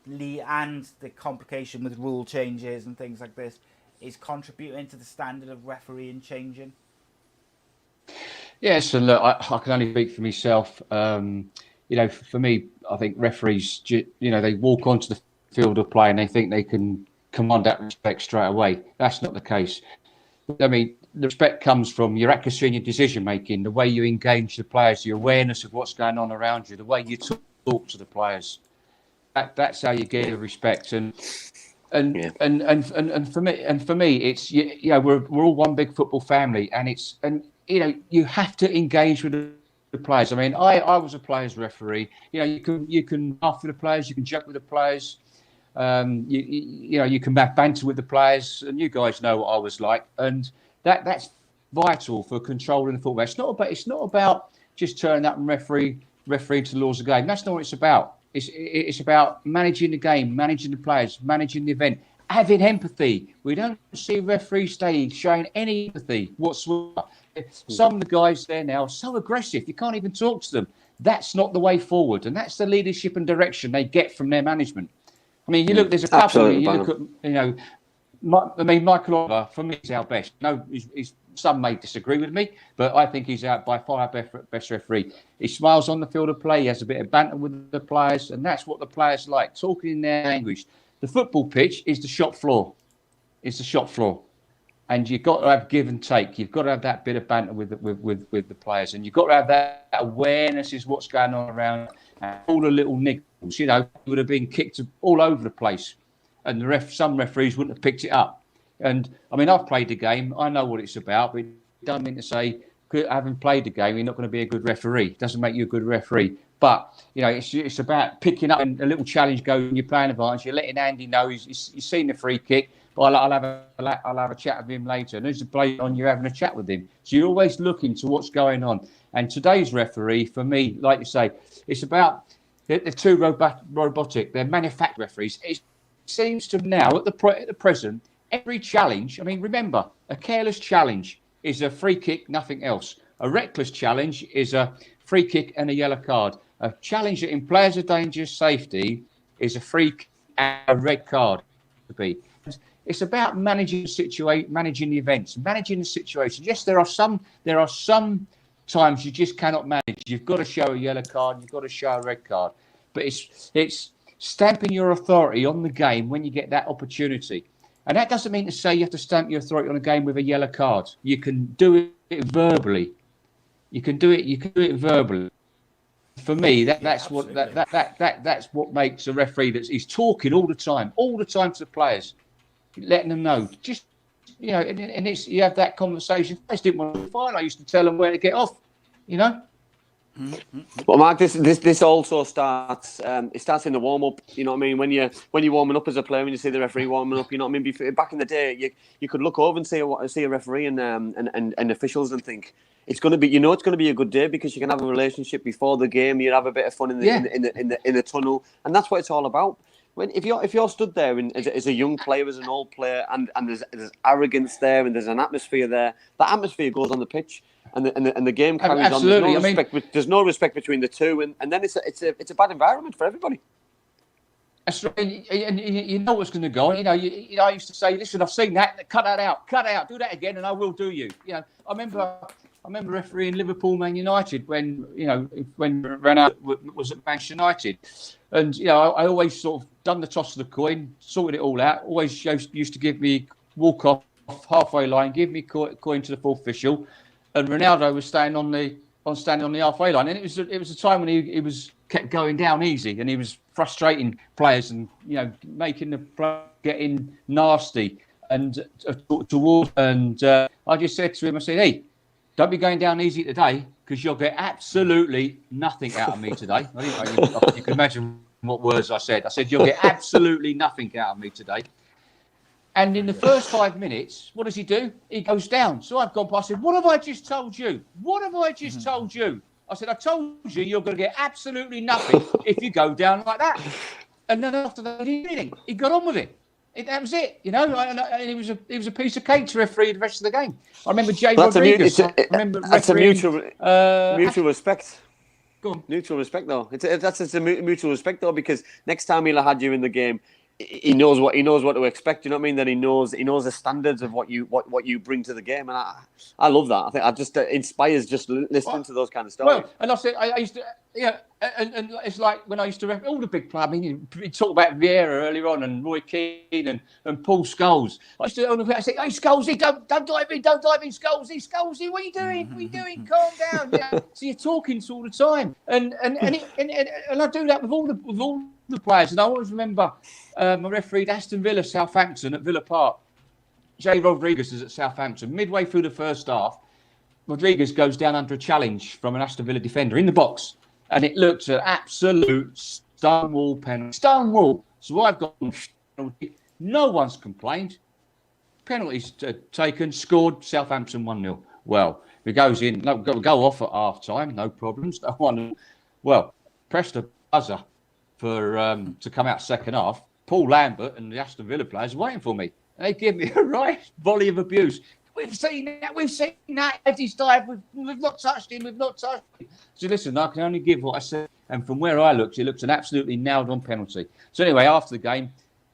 and the complication with rule changes and things like this, is contributing to the standard of refereeing changing? Yes, and look, I can only speak for myself. For me, I think referees, they walk onto the field of play and they think they can command that respect straight away. That's not the case. I mean, the respect comes from your accuracy in your decision making, the way you engage the players, your awareness of what's going on around you, the way you talk to the players. That's how you get the respect. And for me, it's we're all one big football family, and you have to engage with the players. I mean, I was a players referee. You can laugh with the players, you can joke with the players. You can have banter with the players, and you guys know what I was like, and that's vital for controlling the football. It's not about just turning up and refereeing to the laws of the game. That's not what it's about. It's about managing the game, managing the players, managing the event, having empathy. We don't see referees showing any empathy whatsoever. Some of the guys there now are so aggressive, you can't even talk to them. That's not the way forward, and that's the leadership and direction they get from their management. I mean, there's a couple. You look at, Michael Oliver, for me, is our best. No, some may disagree with me, but I think he's out by far our best referee. He smiles on the field of play. He has a bit of banter with the players, and that's what the players like, talking in their language. The football pitch is the shop floor. And you've got to have give and take. You've got to have that bit of banter with the players, and you've got to have that awareness is what's going on around, and all the little niggles. Would have been kicked all over the place, and some referees wouldn't have picked it up. And I mean, I've played the game. I know what it's about, but it doesn't mean to say, having played the game, you're not going to be a good referee. It doesn't make you a good referee. But it's about picking up, and a little challenge goes, and you're playing advantage. You're letting Andy know he's seen the free kick. But I'll have a chat with him later. And as a player on, you're having a chat with him. So you're always looking to what's going on. And today's referee, for me, like you say, it's about they're too robotic. They're manufactured referees. It seems to now, at the present, every challenge. I mean, remember, a careless challenge is a free kick, nothing else. A reckless challenge is a free kick and a yellow card. A challenge that in players of dangerous safety is a free kick and a red card. To be. It's about managing the events, managing the situation. Yes, there are some times you just cannot manage. You've got to show a yellow card, you've got to show a red card. But it's stamping your authority on the game when you get that opportunity. And that doesn't mean to say you have to stamp your authority on a game with a yellow card. You can do it verbally. For me, that's what makes a referee he's talking all the time to the players, letting them know. Just and it's you have that conversation. I just didn't want to fight. I used to tell them where to get off. Well, Mark, this also starts. It starts in the warm up. You know what I mean? When you're warming up as a player, when you see the referee warming up, you know what I mean. Back in the day, you could look over and see a referee and officials and think it's going to be. It's going to be a good day because you can have a relationship before the game. You have a bit of fun in the tunnel, and that's what it's all about. If you're stood there as a young player, as an old player, and there's arrogance there, and there's an atmosphere there, that atmosphere goes on the pitch. And the game carries Absolutely. on. There's no respect between the two, and then it's a bad environment for everybody. That's right. And you know what's going to go. I used to say, listen, I've seen that. Cut that out. Do that again, and I will do you. I remember I remember refereeing Liverpool Man United when Ronaldo was at Manchester United. And, I always sort of done the toss of the coin, sorted it all out. Always used to give me walk off halfway line, give me coin to the fourth official. And Ronaldo was standing on the halfway line. And it was a time when he was kept going down easy and he was frustrating players and, making the play getting nasty and towards. And I just said to him, I said, hey, don't be going down easy today because you'll get absolutely nothing out of me today. You can imagine what words I said. I said, you'll get absolutely nothing out of me today. And in the first 5 minutes, what does he do? He goes down. So I've gone past. I said, what have I just told you? What have I just told you? I said, I told you you're going to get absolutely nothing if you go down like that. And then after that, he did anything. He got on with it. That was it, And it was a piece of cake to referee the rest of the game. I remember Jay Rodriguez. That's a mutual respect. Go on. Mutual respect, though. It's a mutual respect, though, because next time he'll have had you in the game, he knows what to expect. You know what I mean? That he knows the standards of what you bring to the game, and I love that. I think I just inspires just listening to those kind of stories. Well, and I said I used to, and it's like when I used to ref all the big players. I mean, you talk about Vieira earlier on, and Roy Keane and Paul Scholes. I used to I say, hey Scholesy, don't dive in, Scholesy, what are you doing? What are you doing? Calm down. Yeah. So you're talking all the time, and I do that with all the players. And I always remember I refereed Aston Villa Southampton at Villa Park. Jay Rodriguez is at Southampton. Midway through the first half, Rodriguez goes down under a challenge from an Aston Villa defender in the box. And it looked an absolute stonewall penalty. Stonewall. So I've got penalty. No one's complained. Penalties taken, scored, Southampton 1-0. Well, it goes in, go off at half time, no problems. No one. Well, pressed the buzzer for to come out second half. Paul Lambert and the Aston Villa players were waiting for me. And they give me a right volley of abuse. We've seen that. Eddie's dive. We've not touched him. So listen, I can only give what I said. And from where I looked, it looked an absolutely nailed-on penalty. So anyway, after the game,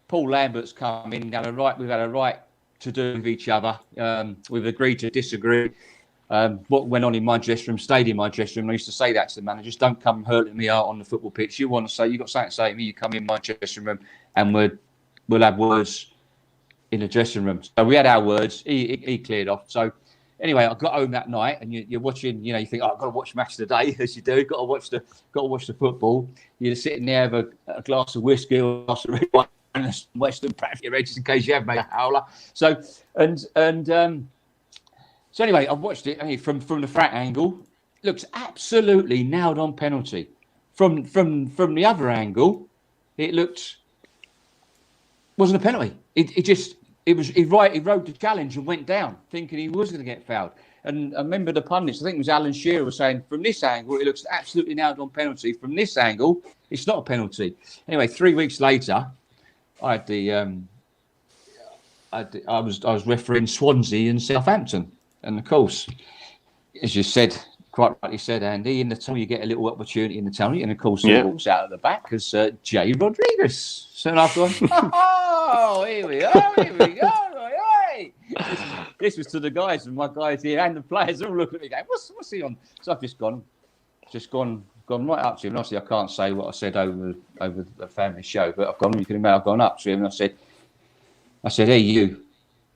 Paul Lambert's come in. We've had a right to do with each other. We've agreed to disagree. What went on in my dressing room stayed in my dressing room. I used to say that to the managers: don't come hurting me out on the football pitch. You got something to say to me, you come in my dressing room, and we'll have words in the dressing room. So we had our words. He cleared off. So anyway, I got home that night, and you're watching. You think, I've got to watch Match of the Day, as you do. Got to watch the football. You're sitting there, have a glass of whiskey or a glass of red wine, and Western Pratt for your edges in case you have made a howler. So so anyway, I've watched it from the Frat angle. Looks absolutely nailed on penalty. From the other angle, it wasn't a penalty. He rode the challenge and went down, thinking he was going to get fouled. And I remember the pundits, I think it was Alan Shearer, was saying, from this angle, it looks absolutely nailed on penalty. From this angle, it's not a penalty. Anyway, 3 weeks later, I was refereeing Swansea and Southampton. And of course, as you said, quite rightly said, Andy, in the tunnel you get a little opportunity in the tunnel, and of course it walks out of the back as Jay Rodriguez. So I've gone, oh, here we go. Hey. This was to the guys, and my guys here and the players all looking at me going, what's he on? So I've just gone right up to him. And obviously, I can't say what I said over the family show, but I've gone up to him and I said, hey, you.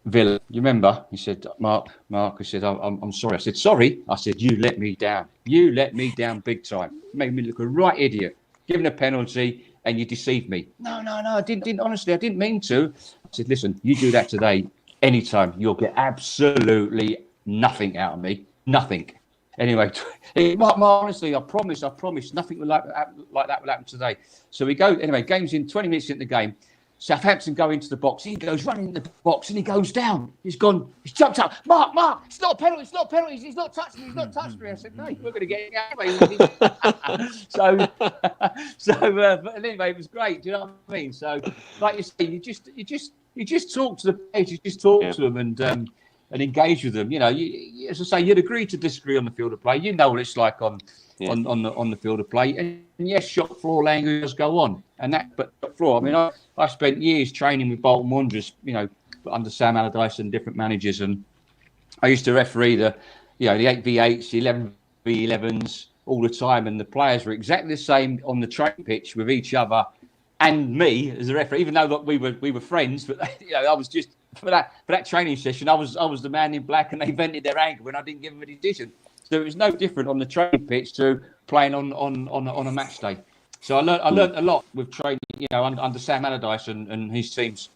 Villa, you remember? He said, Mark. I said, I'm sorry. I said, sorry. I said, you let me down. You let me down big time. You made me look a right idiot. Given a penalty, and you deceived me. No. I didn't. Honestly, I didn't mean to. I said, listen, you do that today, anytime, you'll get absolutely nothing out of me. Nothing. Anyway, Mark, honestly, I promise, nothing like that will happen today. So we go. Anyway, game's in 20 minutes into the game. Southampton go into the box. He goes running in the box and he goes down. He's jumped up. Mark, it's not a penalty. He's not touched me. I said, no, we're going to get it anyway. But anyway, it was great. Do you know what I mean? So, like you say, you just talk to the players. You just talk to them and engage with them. As I say, you'd agree to disagree on the field of play. You know what it's like on the field of play. And yes, shop floor language does go on. But shop floor, I mean, I spent years training with Bolton Wanderers, under Sam Allardyce and different managers. And I used to referee the the 8v8s, the 11v11s all the time, and the players were exactly the same on the training pitch with each other and me as a referee, even though we were friends. But I was just for that training session, I was the man in black, and they vented their anger when I didn't give them a decision. So it was no different on the training pitch to playing on a match day. So I learned a lot with training, under Sam Allardyce and his teams.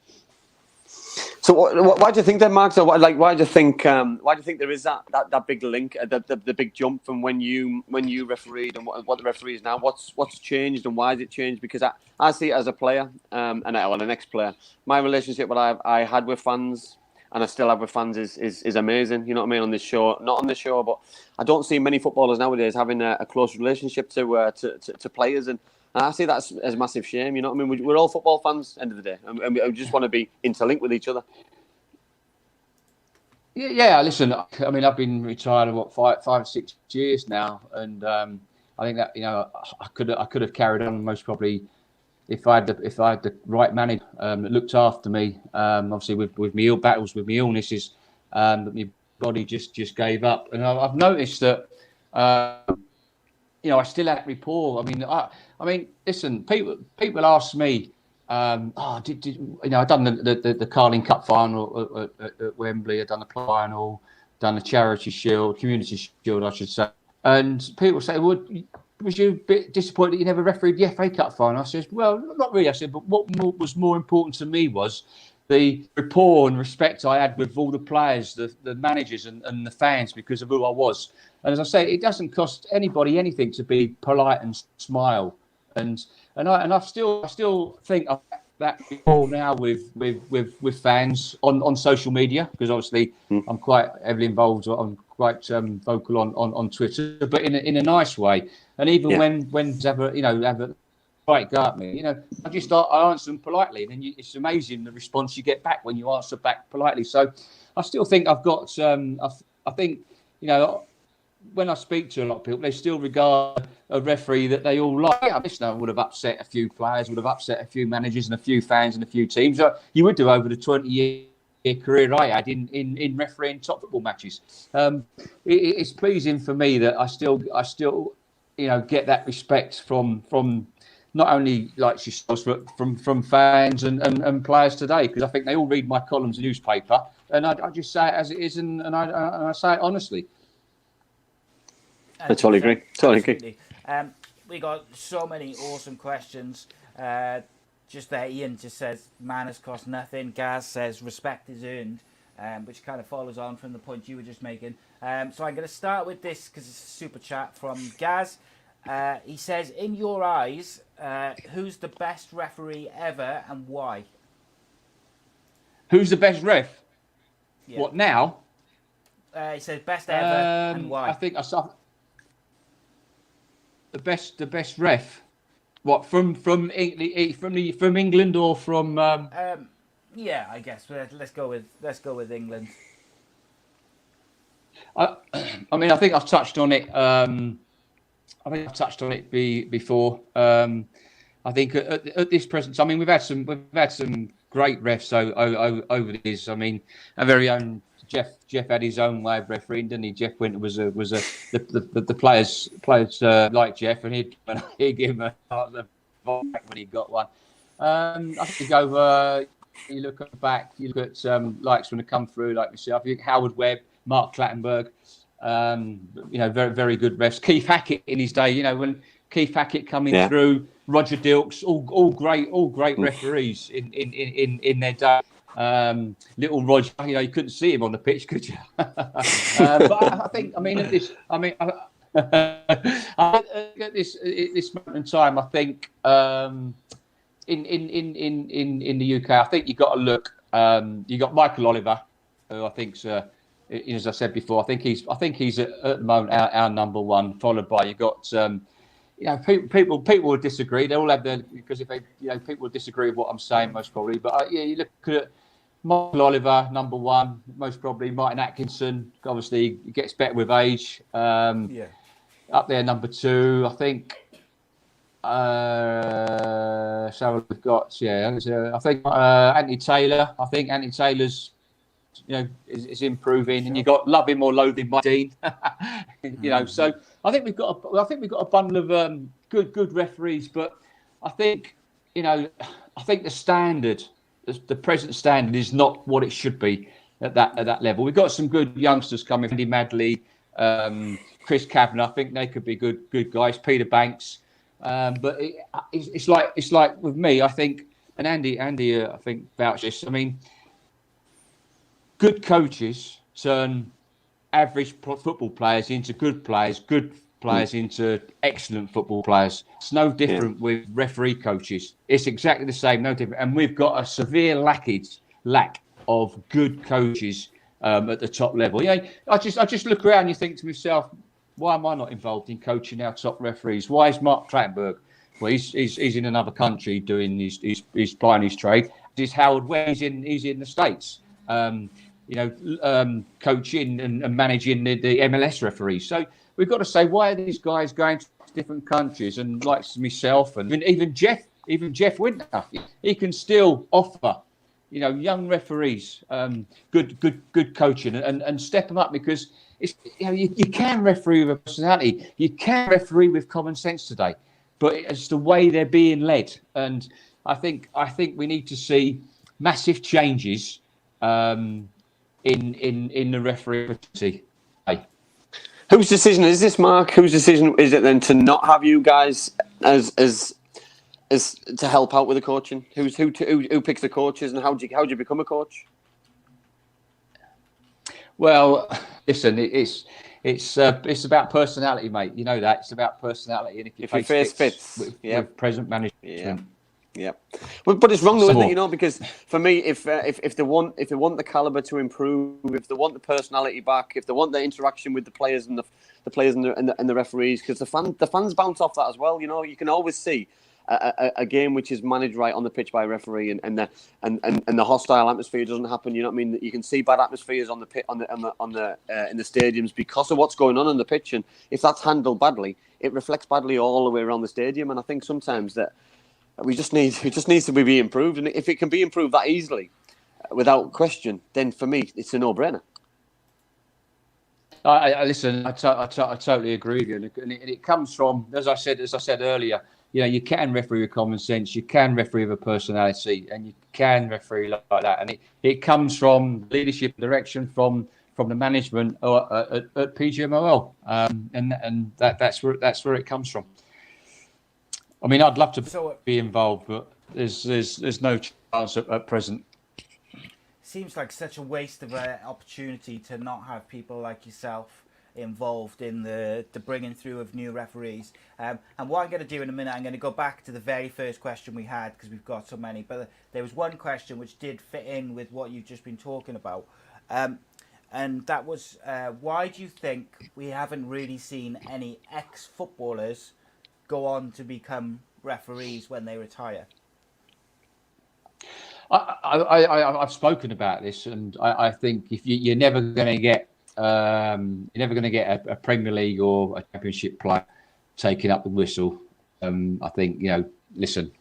So why do you think that, Mark? So why do you think there is that big link, the big jump from when you refereed and what the referee is now? What's changed and why has it changed? Because I see it as a player and an ex-player. My relationship what I had with fans and I still have with fans is amazing. You know what I mean? On this show, not on this show, but I don't see many footballers nowadays having a close relationship to players, and I see that as a massive shame. You know what I mean? We're all football fans, end of the day, and we just want to be interlinked with each other. Yeah. Listen, I mean, I've been retired 5 or 6 years now, and I think that I could have carried on most probably if I had the right manager that looked after me. Obviously, with my battles with my illnesses, that my body just gave up, and I've noticed that. I still had rapport. I mean, listen. People ask me, I've done the Carling Cup final at Wembley. I've done the final, done the Charity Shield, Community Shield, I should say. And people say, "Well, was you a bit disappointed that you never refereed the FA Cup final?" I said, "Well, not really." I said, "But what was more important to me was the rapport and respect I had with all the players, the managers and the fans because of who I was." And as I say, it doesn't cost anybody anything to be polite and smile. And I still think of that rapport now with fans on social media, because obviously I'm quite heavily involved. I'm quite vocal on Twitter, but in a nice way. And even when have a right go at me, I answer them politely, and then it's amazing the response you get back when you answer back politely. So I still think I've got. I think when I speak to a lot of people, they still regard a referee that they all like. Yeah, listen, would have upset a few players, would have upset a few managers and a few fans and a few teams. You would do over the 20-year career I had in refereeing top football matches. It's pleasing for me that I still get that respect from not only like yourselves, but from fans and players today, because I think they all read my columns in the newspaper, and I just say it as it is, and I say it honestly. I totally agree. We got so many awesome questions. Just there, Ian just says manners cost nothing. Gaz says respect is earned, which kind of follows on from the point you were just making. So I'm going to start with this because it's a super chat from Gaz. He says, in your eyes, who's the best referee ever and why? Who's the best ref? Yeah. What now? He says best ever and why? I think I saw the best ref. What from England or from? Yeah, I guess let's go with England. I mean, I think I've touched on it. Before. I think at this present, I mean, we've had some great refs over the years. I mean, our very own Jeff had his own way of refereeing, didn't he? Jeff Winter was the players like Jeff, and he'd give him a back when he got one. I think you look back, you look at likes when they come through, like myself. I think Howard Webb, Mark Clattenburg. Very, very good refs. Keith Hackett in his day, when Keith Hackett coming through, Roger Dilks, all great referees in their day. Little Roger, you couldn't see him on the pitch, could you? But I think, at this moment in time, I think in the UK, I think you got to look. You got Michael Oliver, who I think's. As I said before, I think he's at the moment our number one. Followed by you got people will disagree. They all have their, because if they people will disagree with what I'm saying most probably. But you look at Michael Oliver, number one, most probably. Martin Atkinson, obviously he gets better with age. Up there, number two, I think. So we've got I think Anthony Taylor. I think Anthony Taylor's is improving, and you got love him or loathe him, Dean. So I think we've got a bundle of good referees, but I think the standard, the present standard, is not what it should be at that level. We've got some good youngsters coming, Andy Madley, Chris Kavanagh. I think they could be good guys. Peter Banks, but it's like with me, I think, and Andy, I think vouches this. I mean, good coaches turn average football players into good players into excellent football players. It's no different with referee coaches. It's exactly the same, no different. And we've got a severe lack of good coaches at the top level. I just look around and you think to myself, why am I not involved in coaching our top referees? Why is Mark Trattenberg? Well, he's in another country doing he's plying his trade. Is Howard Webb? He's in the States. Coaching and managing the MLS referees. So we've got to say, why are these guys going to different countries? And like myself, and even Jeff Winter, he can still offer, young referees good coaching and step them up, because it's you can referee with a personality, you can referee with common sense today, but it's the way they're being led. And I think we need to see massive changes in the referee. Whose decision is this, Mark? Whose decision is it then to not have you guys as to help out with the coaching? Who picks the coaches, and how do you become a coach? Well, listen, it's about personality, mate. You know that it's about personality, and if your face fits with present management. Yeah, but it's wrong though, isn't it? Because for me, if they want the caliber to improve, if they want the personality back, if they want the interaction with the players and the players and the referees, because the fans bounce off that as well. You can always see a game which is managed right on the pitch by a referee, and the hostile atmosphere doesn't happen. You know what I mean? You can see bad atmospheres in the stadiums because of what's going on the pitch, and if that's handled badly, it reflects badly all the way around the stadium. And I think sometimes that. It just needs to be improved, and if it can be improved that easily, without question, then for me it's a no-brainer. Listen, I totally agree with you, and it comes from, as I said earlier, you can referee with common sense, you can referee with a personality, and you can referee like that, and it comes from leadership direction from the management at PGMOL, and that's where it comes from. I mean, I'd love to be involved, but there's no chance at present. Seems like such a waste of an opportunity to not have people like yourself involved in the bringing through of new referees. And what I'm going to do in a minute, I'm going to go back to the very first question we had, because we've got so many. But there was one question which did fit in with what you've just been talking about. And that was, why do you think we haven't really seen any ex-footballers go on to become referees when they retire? I've spoken about this, and I think if you're never going to get a Premier League or a Championship player taking up the whistle. I think listen,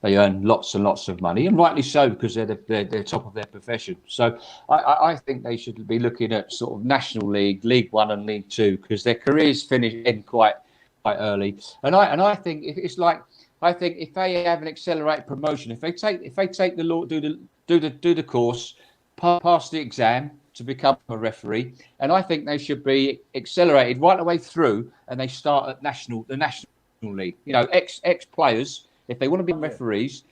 they earn lots and lots of money, and rightly so, because they're top of their profession. So I think they should be looking at sort of National League, League One, and League Two, because their careers end quite early. And I think it's like, I think if they have an accelerated promotion, if they take the law, do the course, pass the exam to become a referee, and I think they should be accelerated right the way through, and they start at the National League. Ex players, if they want to be referees,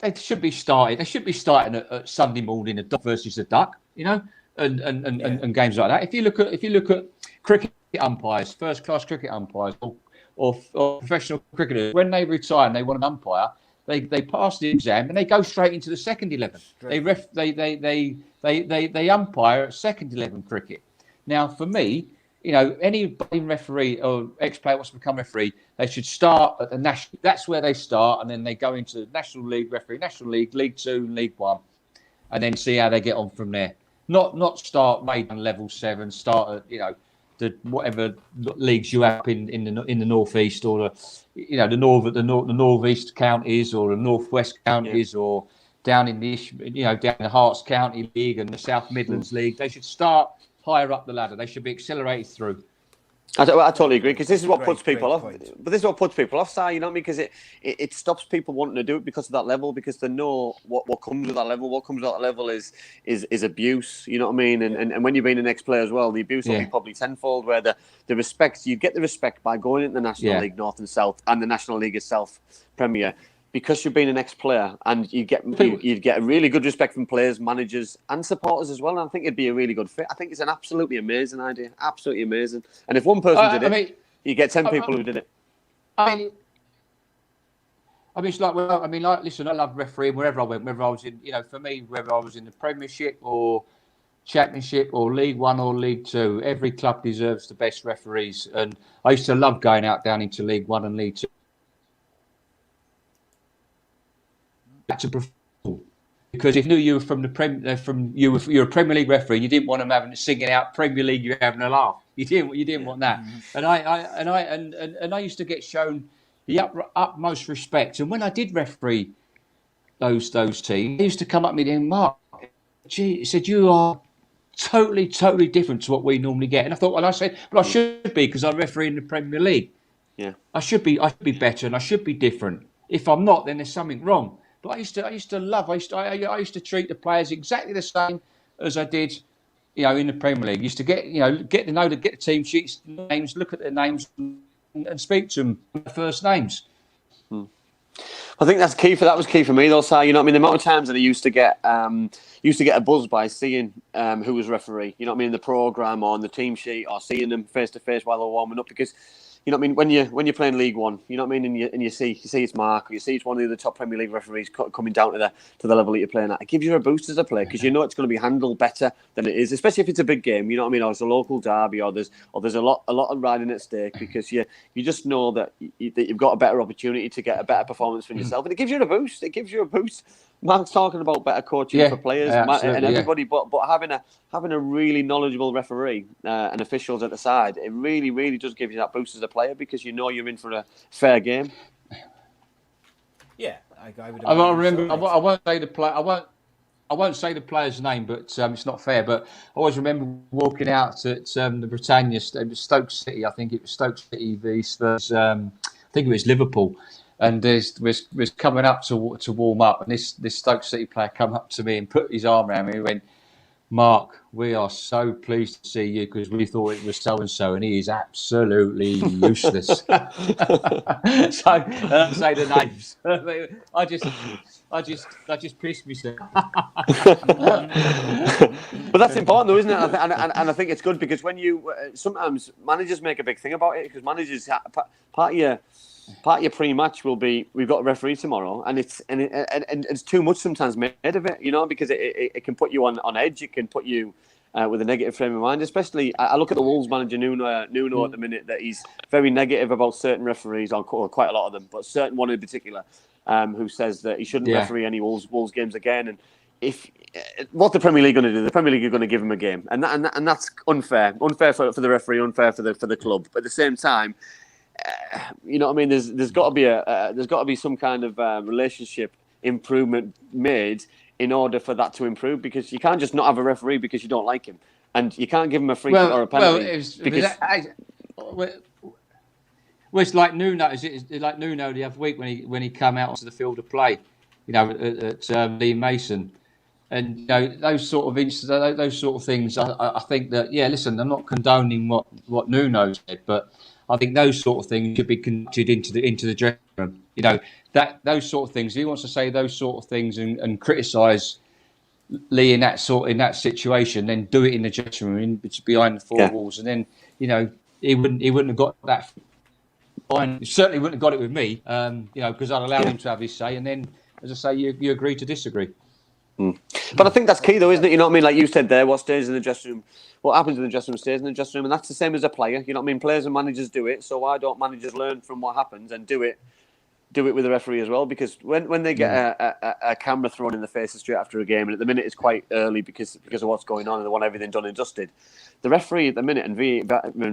they should be starting at Sunday morning, a Duck versus a Duck, and games like that. If you look at cricket umpires, first-class cricket umpires, or professional cricketers, when they retire and they want an umpire, they pass the exam and they go straight into the second 11. They umpire at second 11 cricket. Now, for me, any referee or ex-player wants to become referee, they should start at the national. That's where they start, and then they go into National League referee, National League, League Two, League One, and then see how they get on from there. Not start maiden level 7. Start at the whatever leagues you have in the northeast, or the northeast counties, or the northwest counties, or down in down the Hearts County League and the South Midlands League. They should start higher up the ladder. They should be accelerated through. I totally agree, because this is what puts people off. Point. But this is what puts people off, Si, you know what I mean? Because it stops people wanting to do it because of that level, because they know what comes with that level. What comes with that level is abuse, you know what I mean? And when you've been an ex-player as well, the abuse will be probably tenfold, where the respect, you get the respect by going into the National League North and South and the National League itself, Premier, because you've been an ex-player, and you'd get a really good respect from players, managers, and supporters as well. And I think it'd be a really good fit. I think it's an absolutely amazing idea, absolutely amazing. And if one person did it, you get 10 people who did it. It's like, listen, I love refereeing wherever I went, whether I was in, for me, whether I was in the Premiership or Championship or League One or League Two, every club deserves the best referees. And I used to love going out down into League One and League Two. To professional, because if you were from the you're a Premier League referee, you didn't want them having singing out Premier League, you're having a laugh. You didn't want that. And I used to get shown the utmost respect. And when I did referee those teams, they used to come up to me and Mark, he said, you are totally different to what we normally get. And I thought, well, I said, but I should be, because I referee in the Premier League. Yeah, I should be better and I should be different. If I'm not, then there's something wrong. But I used to treat the players exactly the same as I did, in the Premier League. Used to get the team sheets, names, look at their names, and speak to them by first names. I think that's key that was key for me though, Si. You know what I mean? The amount of times that I used to get a buzz by seeing who was referee. You know what I mean? In the programme or on the team sheet, or seeing them face to face while they're warming up, because. You know what I mean? When you're playing League One, you know what I mean, and you see it's Mark, or you see it's one of the top Premier League referees coming down to the level that you're playing at. It gives you a boost as a player, because you know it's going to be handled better than it is, especially if it's a big game. You know what I mean? Or it's a local derby, or there's a lot of riding at stake, because you just know that you've got a better opportunity to get a better performance from yourself, and it gives you a boost. It gives you a boost. Mark's talking about better coaching for players and everybody, but having a really knowledgeable referee and officials at the side, it really, really does give you that boost as a player, because you know you're in for a fair game. Yeah, I would. I remember. I won't say the play. I won't say the player's name, but it's not fair. But I always remember walking out at the Britannia. It was Stoke City. I think it was Stoke City v Spurs. I think it was Liverpool. And was coming up to warm up, and this Stoke City player come up to me and put his arm around me and went, Mark, we are so pleased to see you, because we thought it was so and so, and he is absolutely useless. So I don't say the names. I just pissed myself. But that's important, though, isn't it? And I think it's good, because when sometimes managers make a big thing about it, because managers part of your pre-match will be, we've got a referee tomorrow, and it's too much sometimes made of it, because it can put you on edge. It can put you with a negative frame of mind. Especially, I look at the Wolves manager Nuno at the minute, that he's very negative about certain referees, or quite a lot of them, but certain one in particular, who says that he shouldn't referee any Wolves games again. And if what the Premier League going to do, the Premier League are going to give him a game, and that's unfair for the referee, unfair for the club. But at the same time, you know what I mean? There's got to be some kind of relationship improvement made in order for that to improve, because you can't just not have a referee because you don't like him, and you can't give him a free kick or a penalty. It's like Nuno. It's like Nuno the other week when he came out onto the field of play, at Lee Mason, and those sort of things. I think that listen, I'm not condoning what Nuno said, but I think those sort of things should be conducted into the dressing room. That those sort of things. If he wants to say those sort of things and criticise Lee in that situation, then do it in the dressing room, behind the four walls, and then he wouldn't have got that. He certainly wouldn't have got it with me, because I'd allowed him to have his say, and then, as I say, you agree to disagree. But I think that's key, though, isn't it? You know what I mean? Like you said there, what stays in the dressing room, what happens in the dressing room stays in the dressing room, and that's the same as a player. You know what I mean? Players and managers do it, so why don't managers learn from what happens and do it with the referee as well? Because when they get a camera thrown in the faces straight after a game, and at the minute it's quite early because of what's going on, and they want everything done and dusted. The referee at the minute and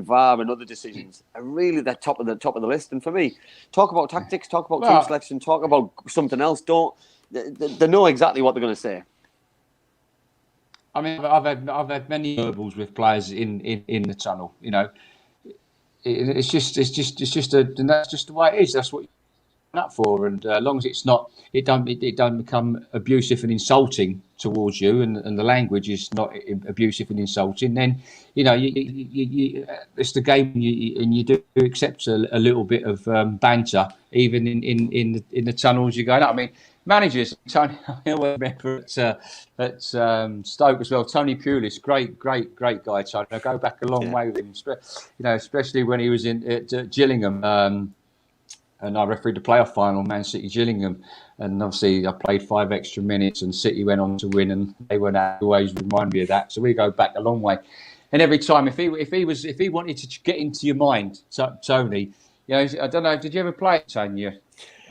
VAR and other decisions are really the top of the list. And for me, talk about tactics, talk about team selection, talk about something else. they know exactly what they're going to say. I mean, I've had many verbals with players in the tunnel. You know, it's just and that's just the way it is. That's what you're up for, and as long as it's not, it don't become abusive and insulting towards you, and the language is not abusive and insulting. Then you know, you it's the game, and you do accept a little bit of banter, even in the tunnels you're going up. I mean, managers, Tony, I always remember at Stoke as well. Tony Pulis, great guy. Tony, I go back a long way with him. You know, especially when he was at Gillingham. And I refereed the playoff final, Man City Gillingham, and obviously I played 5 extra minutes, and City went on to win, and they went out. Always remind me of that. So we go back a long way. And every time, if he wanted to get into your mind, Tony, you know, I don't know, did you ever play Tony,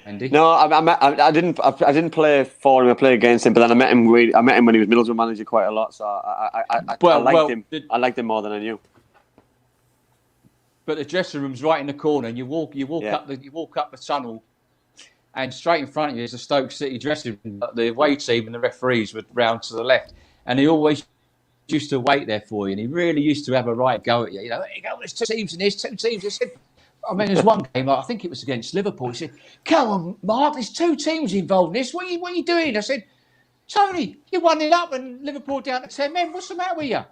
Andy? No, I didn't play for him. I played against him, but then I met him when he was Middlesbrough manager quite a lot. So I liked him. I liked him more than I knew. But the dressing room's right in the corner, and you walk up the tunnel, and straight in front of you is the Stoke City dressing room. The away team and the referees were round to the left, and he always used to wait there for you, and he really used to have a right go at you. You know, there you go, there's 2 teams, and there's 2 teams. I said, I mean, there's one game, I think it was against Liverpool. He said, "Come on, Mark, there's 2 teams involved in this. What are you doing?" I said, "Tony, you're 1-0 up, and Liverpool down to 10 men. What's the matter with you?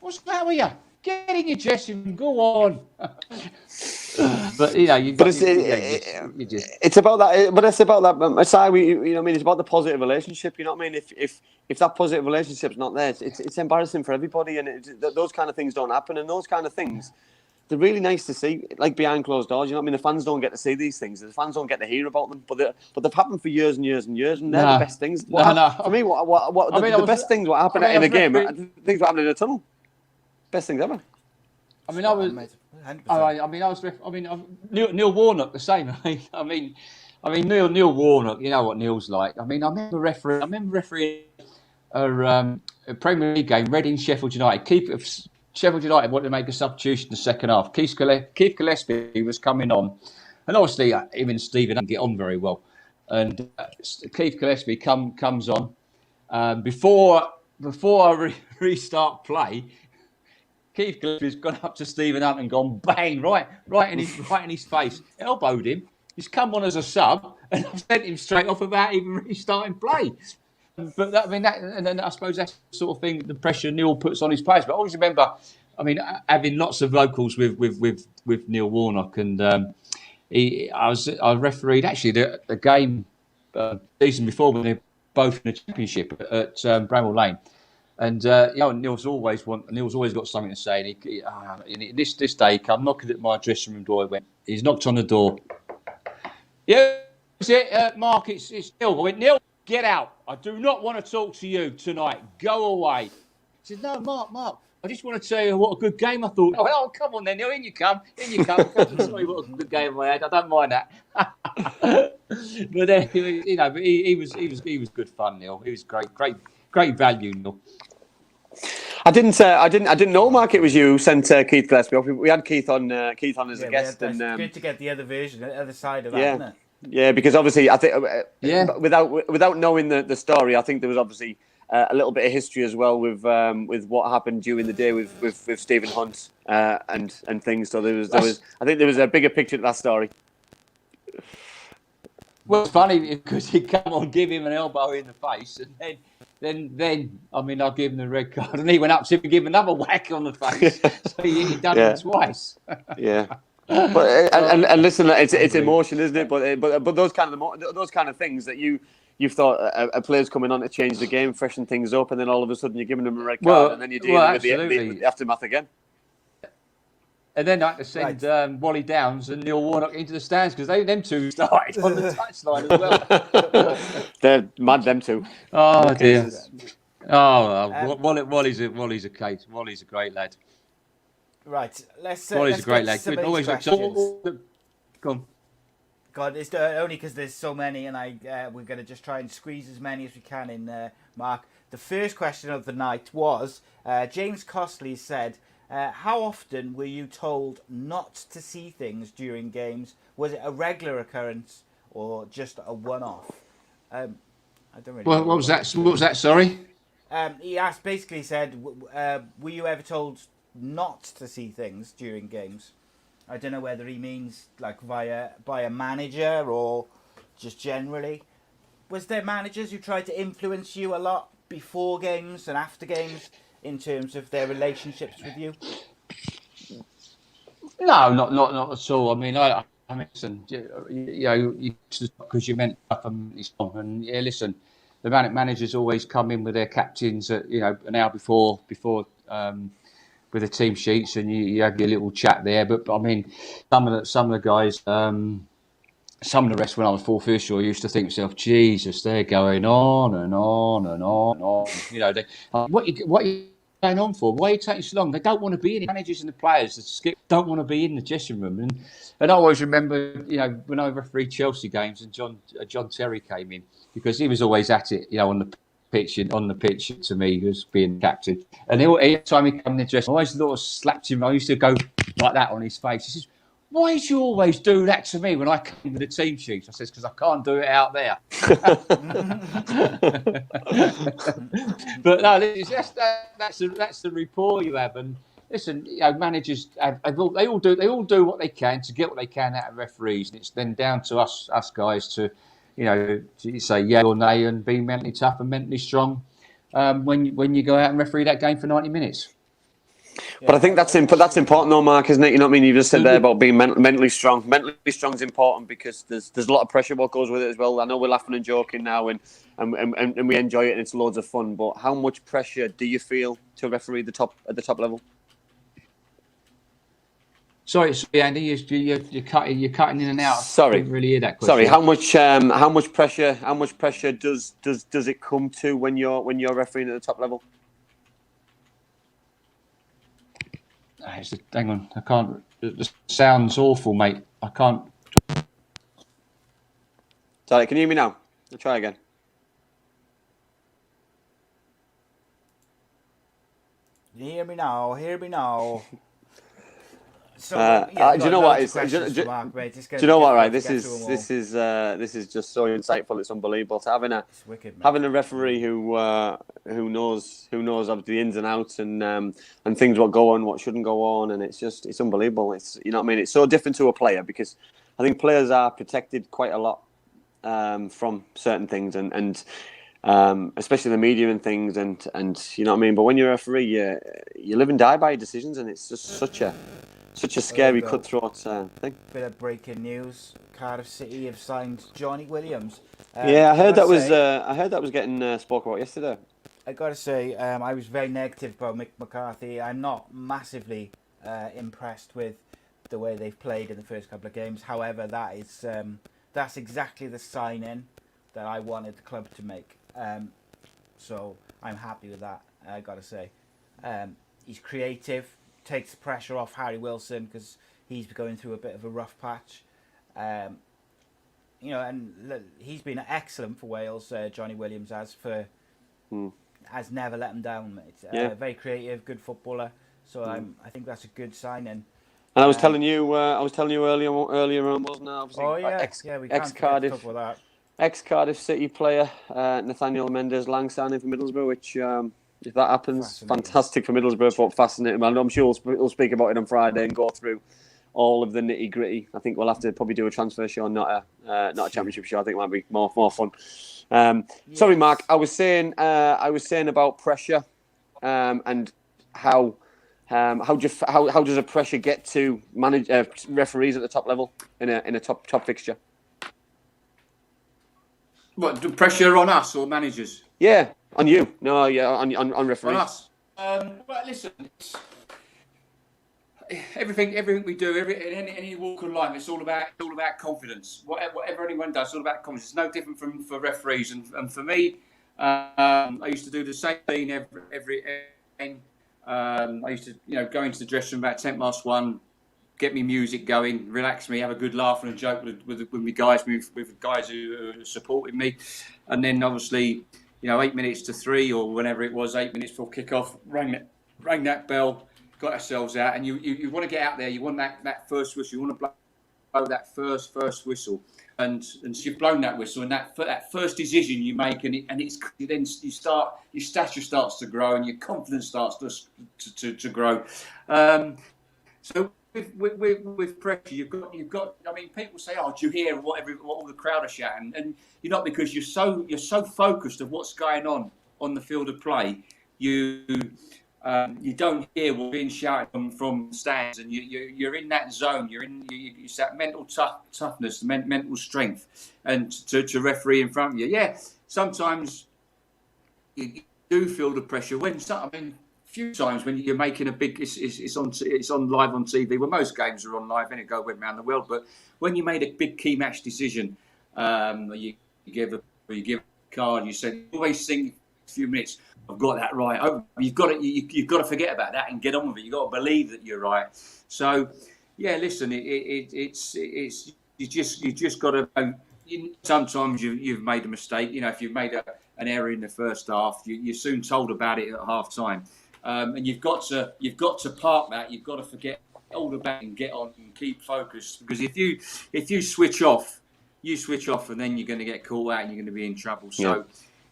What's the matter with you? Get in your dressing room, go on." But you know, it's about that. But it's about that. Aside, it's about the positive relationship. You know what I mean? If that positive relationship's not there, it's embarrassing for everybody, and those kind of things don't happen. And those kind of things, they're really nice to see, like behind closed doors. You know what I mean? The fans don't get to see these things. The fans don't get to hear about them. But they've happened for years and years and years, and they're the best things. For me, the best things what happened in a game, things what happened in a tunnel. Best things ever. I mean, Neil Warnock the same. I mean, Neil Warnock. You know what Neil's like. I mean, I remember refereeing a Premier League game, Reading Sheffield United. Sheffield United wanted to make a substitution in the second half. Keith Gillespie was coming on, and obviously him and Stephen didn't get on very well. And Keith Gillespie comes on before I restart play. Keith Gillespie's gone up to Stephen Hunt and gone bang right in his face, elbowed him. He's come on as a sub, and I've sent him straight off without even restarting play. But and then I suppose that's the sort of thing, the pressure Neil puts on his players. But I always remember, I mean, having lots of locals with Neil Warnock, and I refereed actually the game season before when they were both in the championship at Bramall Lane. And Neil's always got something to say. And this day, he come knocking at my dressing room door. He's knocked on the door. Yeah, is it, Mark? It's Neil. I went, "Neil, get out. I do not want to talk to you tonight. Go away." He said, "No, Mark. I just want to tell you what a good game I thought." "Oh, come on then, Neil. In you come. Sorry, what a good game I had. I don't mind that." But then, but he was good fun, Neil. He was great value, Neil. I didn't know, Mark. It was you who sent Keith Gillespie off. We had Keith on as a guest, and good to get the other version, the other side of that, isn't it? Yeah, because obviously I think without knowing the story, I think there was obviously a little bit of history as well with what happened during the day with Stephen Hunt and things. So there was I think there was a bigger picture to that story. Well, it's funny because he'd come on, give him an elbow in the face, and then I mean, I'll give him the red card, and he went up to him and give him another whack on the face. So he done it twice. Yeah. But and listen, it's emotion, isn't it? But those kind of things that you've thought a player's coming on to change the game, freshen things up, and then all of a sudden you're giving them a red card, and then you're dealing with the aftermath again. And then I had to send Wally Downs and Neil Warnock into the stands because them two started on the touchline as well. They're mad, them two. Oh dear. Wally's a case. Wally's a great lad. Right, let's. Wally's a great lad. Good. Always Go on. God, it's only because there's so many, and we're going to just try and squeeze as many as we can in, Mark. The first question of the night was James Costley said, how often were you told not to see things during games? Was it a regular occurrence or just a one-off? I don't really know What was that? What was that? Sorry. He basically said, were you ever told not to see things during games? I don't know whether he means like by a manager or just generally. Was there managers who tried to influence you a lot before games and after games in terms of their relationships with you? No, not at all. I mean, listen, you because you meant and yeah, listen, the managers always come in with their captains at an hour before with the team sheets, and you have your little chat there. But I mean, some of the guys, some of the rest when I was full official, I used to think to myself, Jesus, they're going on and on and on and on. What are you going on for? Why are you taking so long? They don't want to be in. The managers and the players, the skip don't want to be in the dressing room. And I always remember, when I refereed Chelsea games and John Terry came in, because he was always at it, on the pitch to me, he was being captain. And every time he came in the dressing room, I always thought I slapped him. I used to go like that on his face. He says, why do you always do that to me when I come with the team sheets? I says, because I can't do it out there. But no, that's the rapport you have. And listen, managers they all do what they can to get what they can out of referees, and it's then down to us guys to say yeah or nay and be mentally tough and mentally strong when you go out and referee that game for 90 minutes. But I think that's important though, Mark, isn't it? You know what I mean? You just said there about being mentally strong. Mentally strong is important because there's a lot of pressure what goes with it as well. I know we're laughing and joking now and we enjoy it and it's loads of fun. But how much pressure do you feel to referee at the top level? Sorry, Andy, you're cutting in and out. Sorry, I didn't really hear that question. Sorry, how much pressure does it come to when you're refereeing at the top level? Hang on, I can't. It sounds awful, mate. I can't. Sorry, can you hear me now? I'll try again. Hear me now. So, do you know what? Do you know what? Right, this is just so insightful. It's unbelievable to having a referee who knows of the ins and outs and things what go on, what shouldn't go on, and it's unbelievable. It's what I mean. It's so different to a player because I think players are protected quite a lot from certain things and especially the media and things and you know what I mean. But when you're a referee, you live and die by your decisions, and it's just such a scary, cutthroat thing. Bit of breaking news: Cardiff City have signed Johnny Williams. I heard that was getting spoke about yesterday. I got to say, I was very negative about Mick McCarthy. I'm not massively impressed with the way they've played in the first couple of games. However, that's exactly the sign-in that I wanted the club to make. So I'm happy with that. I got to say, he's creative. Takes the pressure off Harry Wilson because he's going through a bit of a rough patch. And he's been excellent for Wales. Johnny Williams has never let him down, mate. Very creative, good footballer. So I think that's a good signing. And I was telling you earlier on, wasn't I? Obviously, we can't Cardiff, talk about that. Ex-Cardiff City player Nathaniel Mendes-Lang signing for Middlesbrough, which. If that happens, fantastic for Middlesbrough, but fascinating. I'm sure we'll speak about it on Friday and go through all of the nitty gritty. I think we'll have to probably do a transfer show, not a championship show. I think it might be more fun. Sorry, Mark. I was saying about pressure and how does a pressure get to manage referees at the top level in a top fixture? What, the pressure on us or managers? Yeah. On you? No, yeah, on referees. On us. Well, listen, everything we do, in any walk of life, it's all about confidence. Whatever anyone does, it's all about confidence. It's no different for referees. And for me, I used to do the same thing every I used to go into the dressing room about 1:10, get me music going, relax me, have a good laugh and a joke with my guys, with guys who are supporting me, and then obviously. 8 minutes to 3 or whenever it was, 8 minutes before kick-off, rang that bell, got ourselves out, and you want to get out there. You want that first whistle. You want to blow that first whistle. and you've blown that whistle, and that first decision you make, and your stature starts to grow, and your confidence starts to grow. So with pressure, you've got. I mean, people say, "Oh, do you hear what all the crowd are shouting?" And you're not, because you're so focused of what's going on the field of play. You don't hear what's being shouted from stands, and you're in that zone. It's that mental toughness, mental strength, and to referee in front of you. Yeah, sometimes you do feel the pressure few times when you're making a big, it's on live on TV. Well, most games are on live, and it go around the world. But when you made a big key match decision, you give a card, you said, always think a few minutes, I've got that right. Oh, you've got to forget about that and get on with it. You've got to believe that you're right. So, yeah, listen, it's you just got to. Sometimes you've made a mistake. If you've made an error in the first half, you're soon told about it at half time. And you've got to park that. You've got to forget all about it and get on and keep focused. Because if you switch off, and then you're going to get caught out and you're going to be in trouble. So,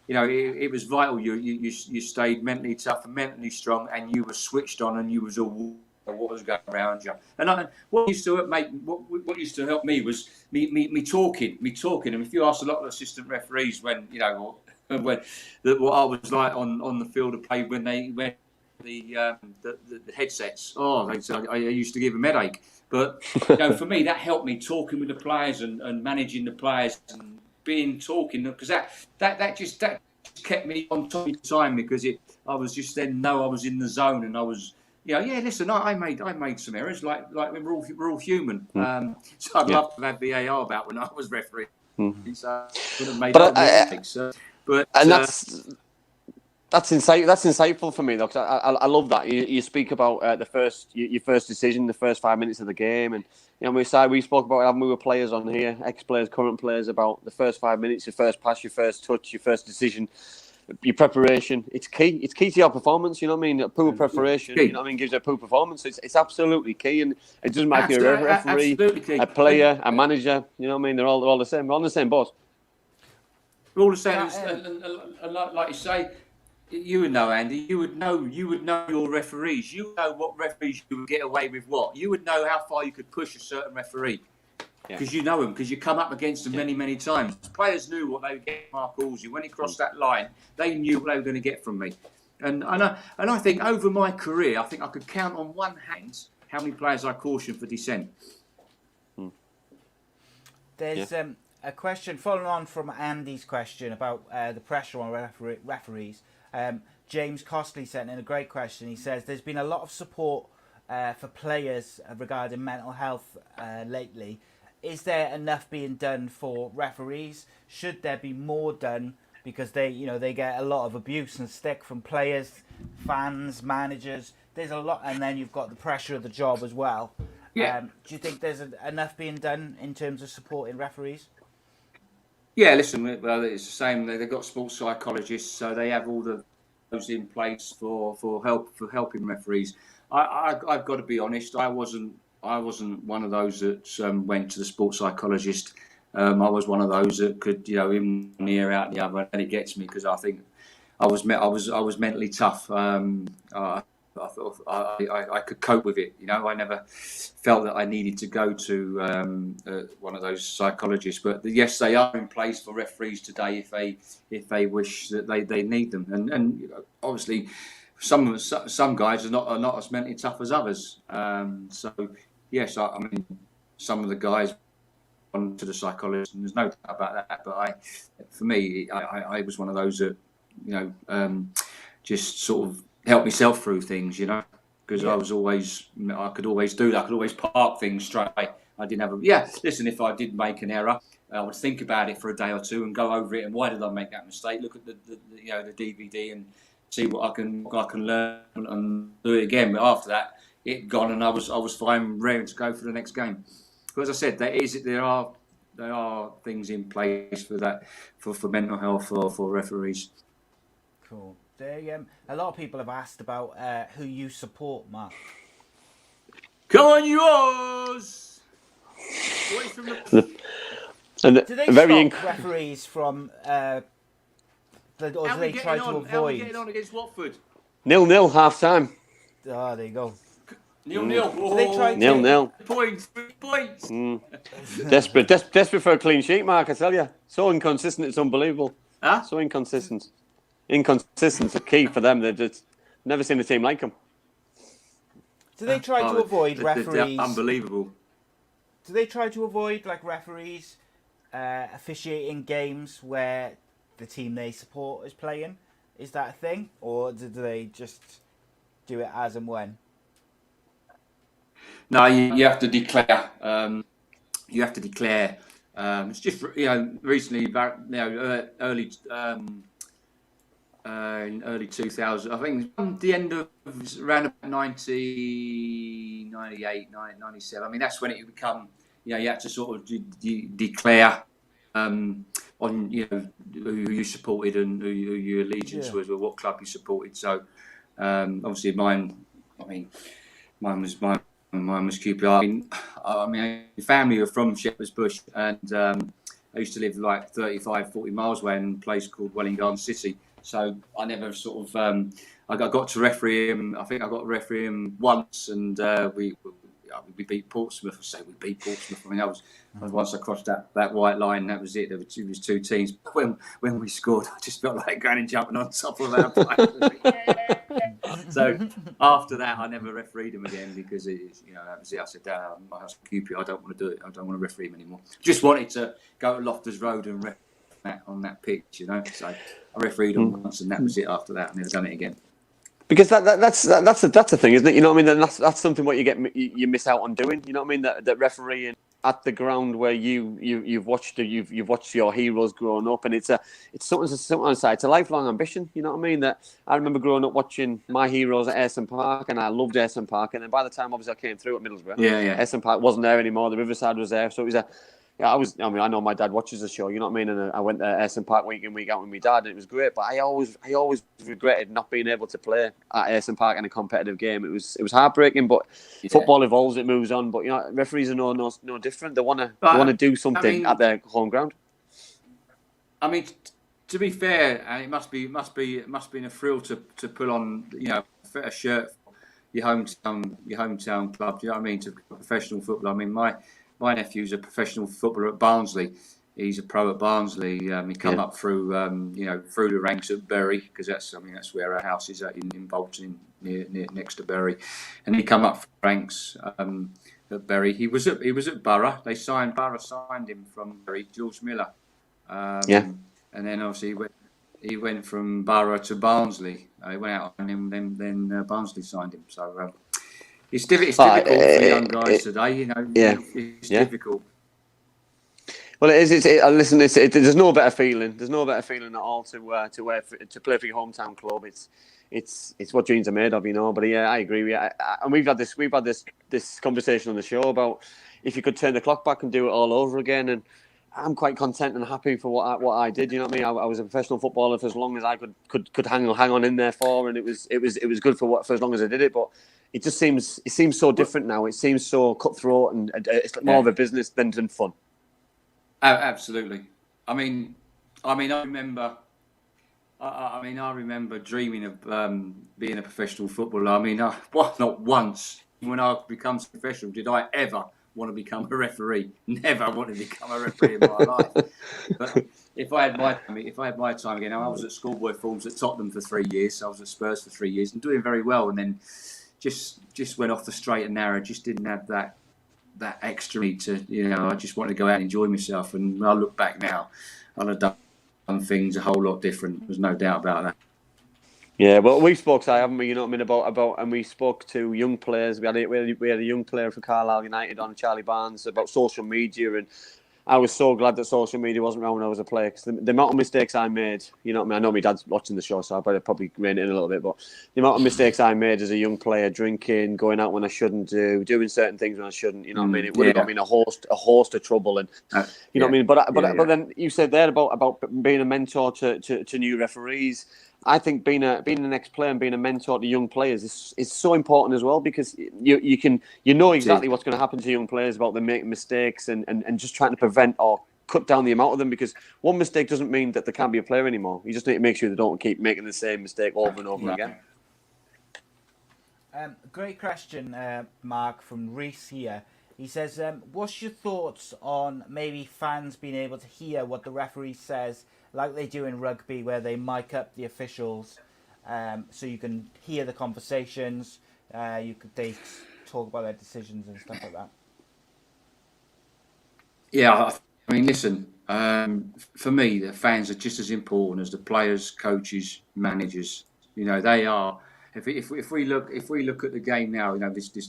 it was vital. You stayed mentally tough and mentally strong, and you were switched on, and you was all what was going around you. And what used to help me was me talking. And if you ask a lot of assistant referees when what I was like on the field of play when the headsets. Oh, I used to give them a headache. But for me, that helped me talking with the players and managing the players and talking, because that just kept me on top of time, because I was just I was in the zone, and I was listen, I made some errors, like we're all human. So I'd love to have VAR about when I was refereeing. So I would have made mistakes. That's insightful for me, though, because I love that. You speak about your first decision, the first 5 minutes of the game, and we spoke about having we were players on here, ex-players, current players, about the first 5 minutes, your first pass, your first touch, your first decision, your preparation. It's key. It's key to your performance. You know what I mean? Poor preparation. You know what I mean? Gives you a poor performance. It's absolutely key, and it doesn't matter if you're a referee, a player, a manager. You know what I mean? They're all the same. We're on the same boat. We're all the same, and like you say. You would know, Andy. You would know your referees. You know what referees you would get away with what. You would know how far you could push a certain referee, because you know him, because you come up against them many times. Players knew what they would get from Mark Halsey. When he crossed that line, they knew what they were going to get from me. And I think over my career, I think I could count on one hand how many players I cautioned for dissent. There's a question following on from Andy's question about the pressure on referees. James Costley sent in a great question. He says there's been a lot of support for players regarding mental health lately. Is there enough being done for referees? Should there be more done, because they get a lot of abuse and stick from players, fans, managers? There's a lot, and then you've got the pressure of the job as well. Do you think there's enough being done in terms of supporting referees? Yeah, listen, well, it's the same. They've got sports psychologists, so they have all those in place for helping referees. I've got to be honest. I wasn't one of those that went to the sports psychologist. I was one of those that could, in one ear out the other, and it gets me, because I think I was mentally tough. I thought I could cope with it. I never felt that I needed to go to one of those psychologists. But yes, they are in place for referees today if they wish that they need them. And obviously, some guys are not as mentally tough as others. So yes, I mean, some of the guys on to the psychologist, and there's no doubt about that. But for me, I was one of those that just sort of help myself through things, because I could always do that. I could always park things straight away. I didn't have listen, if I did make an error, I would think about it for a day or two and go over it. And why did I make that mistake? Look at the DVD and see what I can learn and do it again. But after that, it gone, and I was fine, ready to go for the next game. But as I said, there are things in place for that, for mental health for referees. Cool. A lot of people have asked about who you support, Mark. Come on, yours! And do they very stop referees from, or do they try to avoid? How are we getting on against Watford? 0-0 half time. Oh, there you go. 0-0. Do they try to 0-0. Points. Desperate for a clean sheet, Mark. I tell you, so inconsistent. It's unbelievable. Huh? So inconsistent. Inconsistent's a key for them. They've just never seen a team like them. Do they try to avoid referees? They're unbelievable. Do they try to avoid referees officiating games where the team they support is playing? Is that a thing, or do they just do it as and when? No, you have to declare. It's just recently, early in early 2000. I think the end of around about 1998, 97. I mean, that's when it would become. You had to sort of declare on who you supported and who your allegiance was, or what club you supported. So obviously mine was QPR. I mean, my family were from Shepherd's Bush, and I used to live like 35, 40 miles away in a place called Welling Garden City. So I never sort of I got to referee him. I think I got to referee him once, and we beat Portsmouth. I mean, that was once I crossed that white line. That was it. There was two teams. When we scored, I just felt like going and jumping on top of that. So after that, I never refereed him again because that was it. I said, my husband QP, I don't want to do it. I don't want to referee him anymore. Just wanted to go to Loftus Road and referee on that pitch, So I refereed him once, and that was it. After that, I never done it again. Because that's the thing, isn't it? You know what I mean? That's something what you miss out on doing. You know what I mean? That refereeing at the ground where you've watched your heroes growing up, and it's something to say. It's a lifelong ambition. You know what I mean? That I remember growing up watching my heroes at Ayresome Park, and I loved Ayresome Park. And then by the time obviously I came through at Middlesbrough, Ayresome Park wasn't there anymore. The Riverside was there, so it was I know my dad watches the show, you know what I mean? And I went to Ayresome Park week in, week out with my dad, and it was great. But I always regretted not being able to play at Ayresome Park in a competitive game. It was heartbreaking, but football evolves, it moves on. But referees are no different. They want to do something at their home ground. I mean, to be fair, and it must be a thrill to put on a shirt for your hometown club. Do you know what I mean? To professional football. I mean, my nephew's a professional footballer at Barnsley. He's a pro at Barnsley. He come up through through the ranks at Bury, because that's where our house is in Bolton, near next to Bury, and he come up ranks at Bury. He was at Borough. Borough signed him from Bury, George Miller. And then obviously he went from Borough to Barnsley. He went out, and then Barnsley signed him. So. It's difficult for young guys today, It's difficult. Well, it is. Listen, there's no better feeling. There's no better feeling at all to play for your hometown club. It's what dreams are made of, But I agree. And we've had this conversation on the show about if you could turn the clock back and do it all over again. And I'm quite content and happy for what I did. You know what I mean? I was a professional footballer for as long as I could hang on in there for, and it was good for as long as I did it. But it just seems so different now. It seems so cutthroat, and it's more of a business than fun. Absolutely. I remember dreaming of being a professional footballer. I mean, not once when I become professional did I ever want to become a referee. Never want to become a referee in my life. But if I had my time again, I was at schoolboy forms at Tottenham for 3 years. I was at Spurs for 3 years and doing very well, and then just went off the straight and narrow. Just didn't have that extra need to, I just wanted to go out and enjoy myself. And when I look back now, I'd have done things a whole lot different. There's no doubt about that. Yeah, well, we spoke, haven't we? You know what I mean, about, and we spoke to young players. We had a young player for Carlisle United on, Charlie Barnes, about social media, and I was so glad that social media wasn't around when I was a player, because the amount of mistakes I made, you know what I mean? I know my dad's watching the show, so I better probably rein it in a little bit, but the amount of mistakes I made as a young player, drinking, going out when I shouldn't do, doing certain things when I shouldn't, you know what I mean? It would have got me in a host of trouble, and you know what I mean? But then you said there about being a mentor to new referees. I think being an ex-player and being a mentor to young players is so important as well, because you know exactly what's going to happen to young players about them making mistakes and just trying to prevent or cut down the amount of them, because one mistake doesn't mean that they can't be a player anymore. You just need to make sure they don't keep making the same mistake over and over again. Great question, Mark, from Reese here. He says, what's your thoughts on maybe fans being able to hear what the referee says, like they do in rugby, where they mic up the officials, so you can hear the conversations, they talk about their decisions and stuff like that? Yeah, I mean, listen, for me, the fans are just as important as the players, coaches, managers. You know, they are. If we look at the game now, you know, this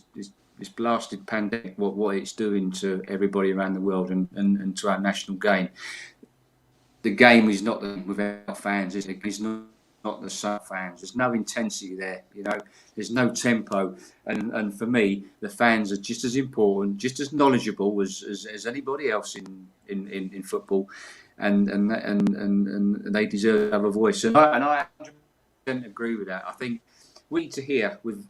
blasted pandemic, what it's doing to everybody around the world and to our national game. The game is not without fans, is it? It's not the same fans. There's no intensity there, you know. There's no tempo, and for me, the fans are just as important, just as knowledgeable as anybody else in football, and they deserve to have a voice. And I 100% agree with that. I think we need to hear with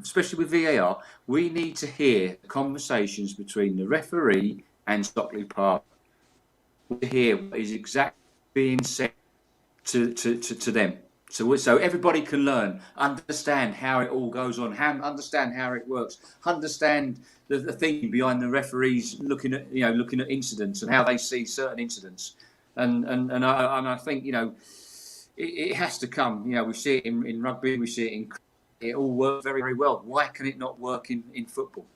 especially with VAR, we need to hear conversations between the referee and Stockley Park. To hear what is exactly being said to them, so everybody can learn, understand how it all goes on, understand how it works, understand the thinking behind the referees looking at incidents and how they see certain incidents, and I think, you know, it has to come. You know, we see it in rugby, we see it it all works very, very well. Why can it not work in football?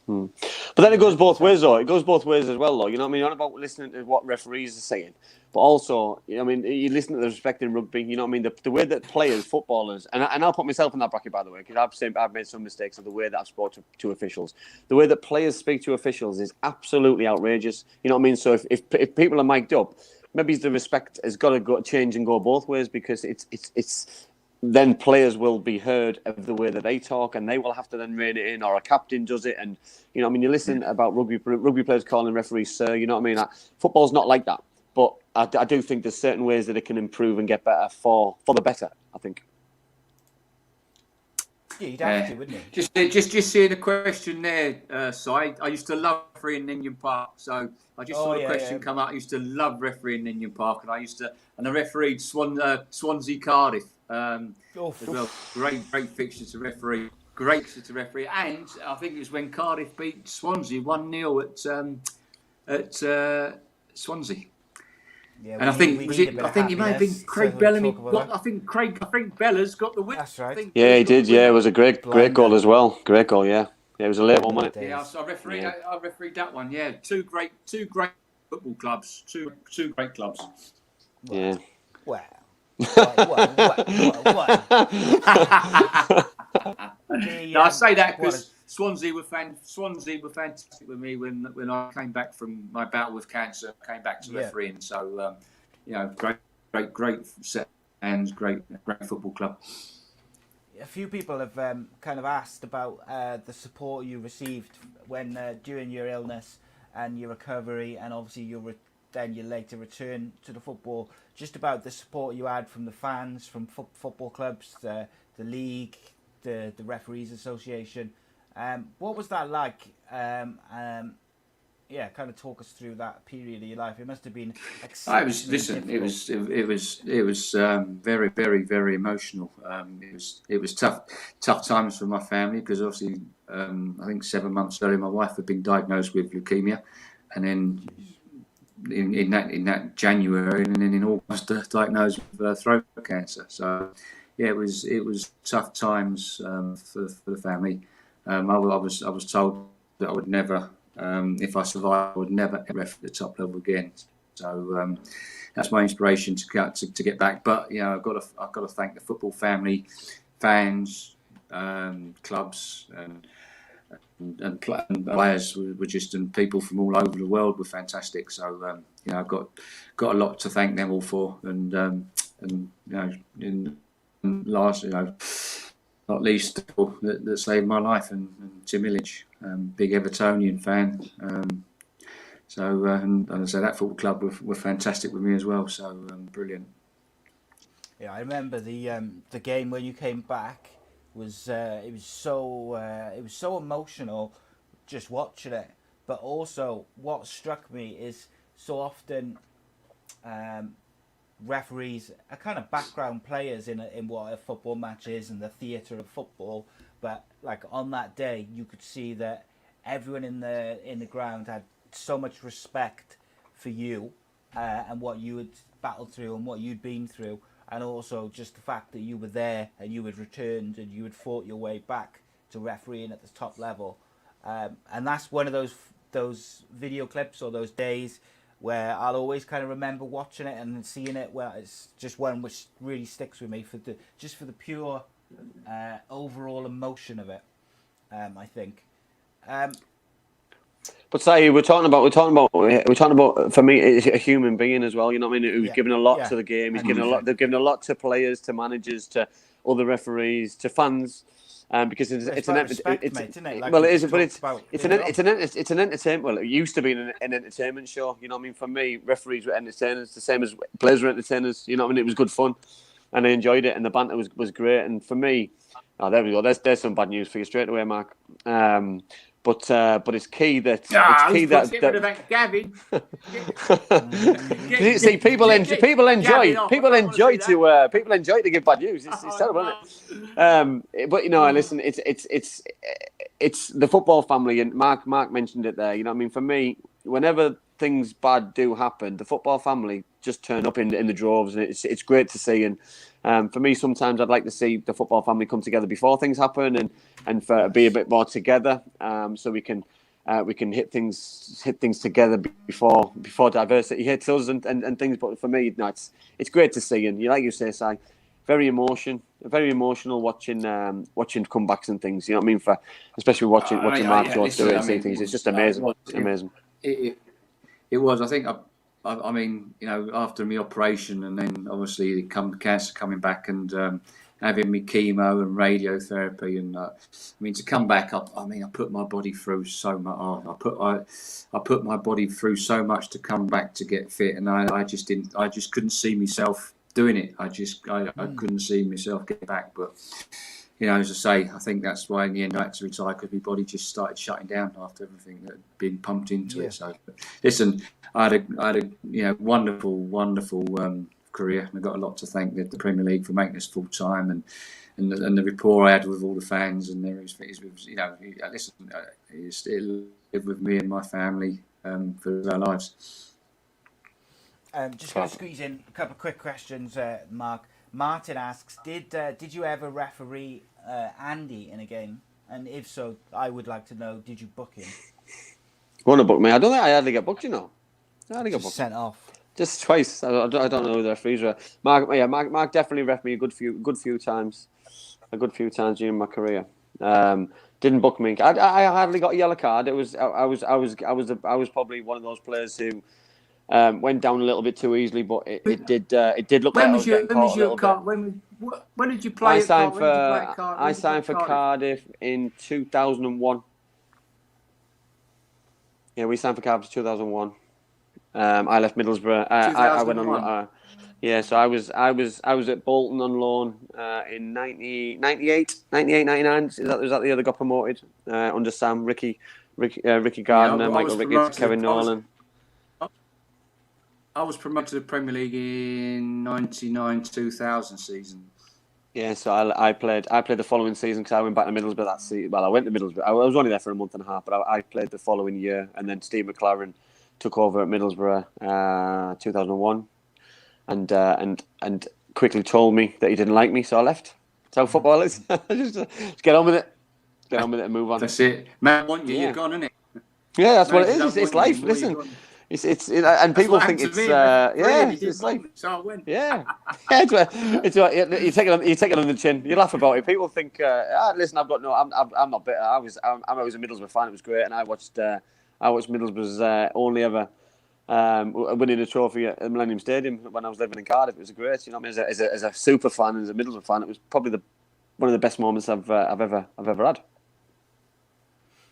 But then it goes both ways, though. It goes both ways as well, though. You know what I mean? Not about listening to what referees are saying, but also, I mean, you listen to the respect in rugby. You know what I mean? The way that players, footballers, and I'll put myself in that bracket, by the way, because I've made some mistakes of the way that I've spoken to officials. The way that players speak to officials is absolutely outrageous. You know what I mean? So if people are mic'd up, maybe the respect has got to change and go both ways, because it's then players will be heard of the way that they talk, and they will have to then rein it in, or a captain does it. And, you know, I mean, you listen about rugby players calling referees sir, you know what I mean? Football's not like that. But I do think there's certain ways that it can improve and get better for the better, I think. Yeah, you'd have to, wouldn't you? Just seeing the question there, Si. I used to love refereeing Ninian Park, so I just saw the question come out. I used to love refereeing Ninian Park, and I refereed Swansea Cardiff. As well, great fixture to referee, and I think it was when Cardiff beat Swansea 1-0 at Swansea. Yeah, and I think it may have been Craig Bellamy. I think Bella's got the win. That's right. Yeah, he did. Yeah, it was a great goal as well. Great goal. Yeah, it was a late one, wasn't it? Yeah, so I refereed that one. Yeah, two great football clubs. Two great clubs. Yeah. Wow. No, I say that because Swansea were fantastic with me when I came back from my battle with cancer. I came back to refereeing, so you know, great set and great football club. A few people have kind of asked about the support you received when during your illness and your recovery, and obviously your later return to the football. Just about the support you had from the fans, from football clubs, the league, the referees association. What was that like? Kind of talk us through that period of your life. It must have been exceptionally difficult. It was very, very, very emotional. It was tough times for my family, because obviously I think 7 months earlier my wife had been diagnosed with leukemia, and then in that January, and then in August diagnosed with throat cancer. So yeah, it was tough times for the family. I was told that I would never, if I survived, I would never ever at the top level again. So that's my inspiration to get back. But you know, I've got to thank the football family, fans, clubs, and players were just, and people from all over the world were fantastic. So you know, I've got a lot to thank them all for, and you know, last, you know, not least that saved my life, and Tim Illich, big Evertonian fan. So and I say that football club were fantastic with me as well. So brilliant. Yeah, I remember the game when you came back was it was so emotional just watching it. But also, what struck me is so often referees are kind of background players in what a football match is and the theatre of football. But like on that day, you could see that everyone in the ground had so much respect for you and what you had battled through and what you'd been through, and also just the fact that you were there and you had returned and you had fought your way back to refereeing at the top level. And that's one of those video clips or those days where I'll always kind of remember watching it and seeing it. Well, it's just one which really sticks with me for the pure overall emotion of it. I think. But say we're talking about for me, it's a human being as well. You know what I mean? Who's given a lot to the game. He's given a lot. They've given a lot to players, to managers, to other referees, to fans. Because it's an entertainment. Well, it is, but it's an entertainment. Well, it used to be an entertainment show. You know what I mean? For me, referees were entertainers, the same as players were entertainers. You know what I mean? It was good fun, and I enjoyed it, and the banter was great. And for me, there we go. There's some bad news for you straight away, Mark. But it's key that Gavin. See, people enjoy to give bad news. It's terrible, isn't it? But listen, it's the football family, and Mark mentioned it there. You know what I mean? For me, whenever things bad do happen, the football family just turn up in the droves, and it's great to see. And for me, sometimes I'd like to see the football family come together before things happen, and for be a bit more together, so we can hit things together before diversity hits us and things. But for me, no, it's great to see, and like you say, Si, very emotional watching comebacks and things. You know what I mean? Especially watching Mark George do it and see things. It's just amazing. Amazing. It was. I think. I mean, after my operation, and then obviously cancer coming back, and having me chemo and radiotherapy, and to come back, I put my body through so much. I put my body through so much to come back to get fit, and I just couldn't see myself doing it. I couldn't see myself getting back, but. As I say, I think that's why in the end I had to retire, because my body just started shutting down after everything that had been pumped into it. So, listen, I had a wonderful career, and I got a lot to thank the Premier League for making us full time, and the rapport I had with all the fans, and it lived with me and my family for our lives. Just going to squeeze in a couple of quick questions, Mark. Martin asks, did you ever referee Andy in a game? And if so, I would like to know, did you book him? Want to book me? I don't think I hardly get booked, I hardly get booked. Sent off. Just twice. I don't know who the referees were. Mark definitely ref me a good few times during my career. Didn't book me. I hardly got a yellow card. I was probably one of those players who went down a little bit too easily, but it did look like I was getting caught a little bit. When did you play? I signed for Cardiff in 2001. Yeah, we signed for Cardiff in 2001. I left Middlesbrough. I went on. So I was at Bolton on loan in 98, 99. Was that the year they got promoted under Sam, Ricky Gardner, Michael Ricketts, Kevin Nolan. I was promoted to the Premier League in 99-2000 season. Yeah, so I played the following season, because I went back to Middlesbrough that season. Well, I went to Middlesbrough. I was only there for a month and a half, but I played the following year, and then Steve McLaren took over at Middlesbrough 2001, and quickly told me that he didn't like me, so I left. That's how football is. just get on with it. Get on with it and move on. That's it. Man, want you, you're gone, isn't it? Yeah, that's what it is. It's life. Listen. And people think it's it's like so I win. It's you take it on the chin. You laugh about it. People think, listen, I'm not bitter. I was a Middlesbrough fan. It was great, and I watched Middlesbrough's only ever winning a trophy at Millennium Stadium when I was living in Cardiff. It was great. You know, as a super fan, as a Middlesbrough fan, it was probably one of the best moments I've ever had.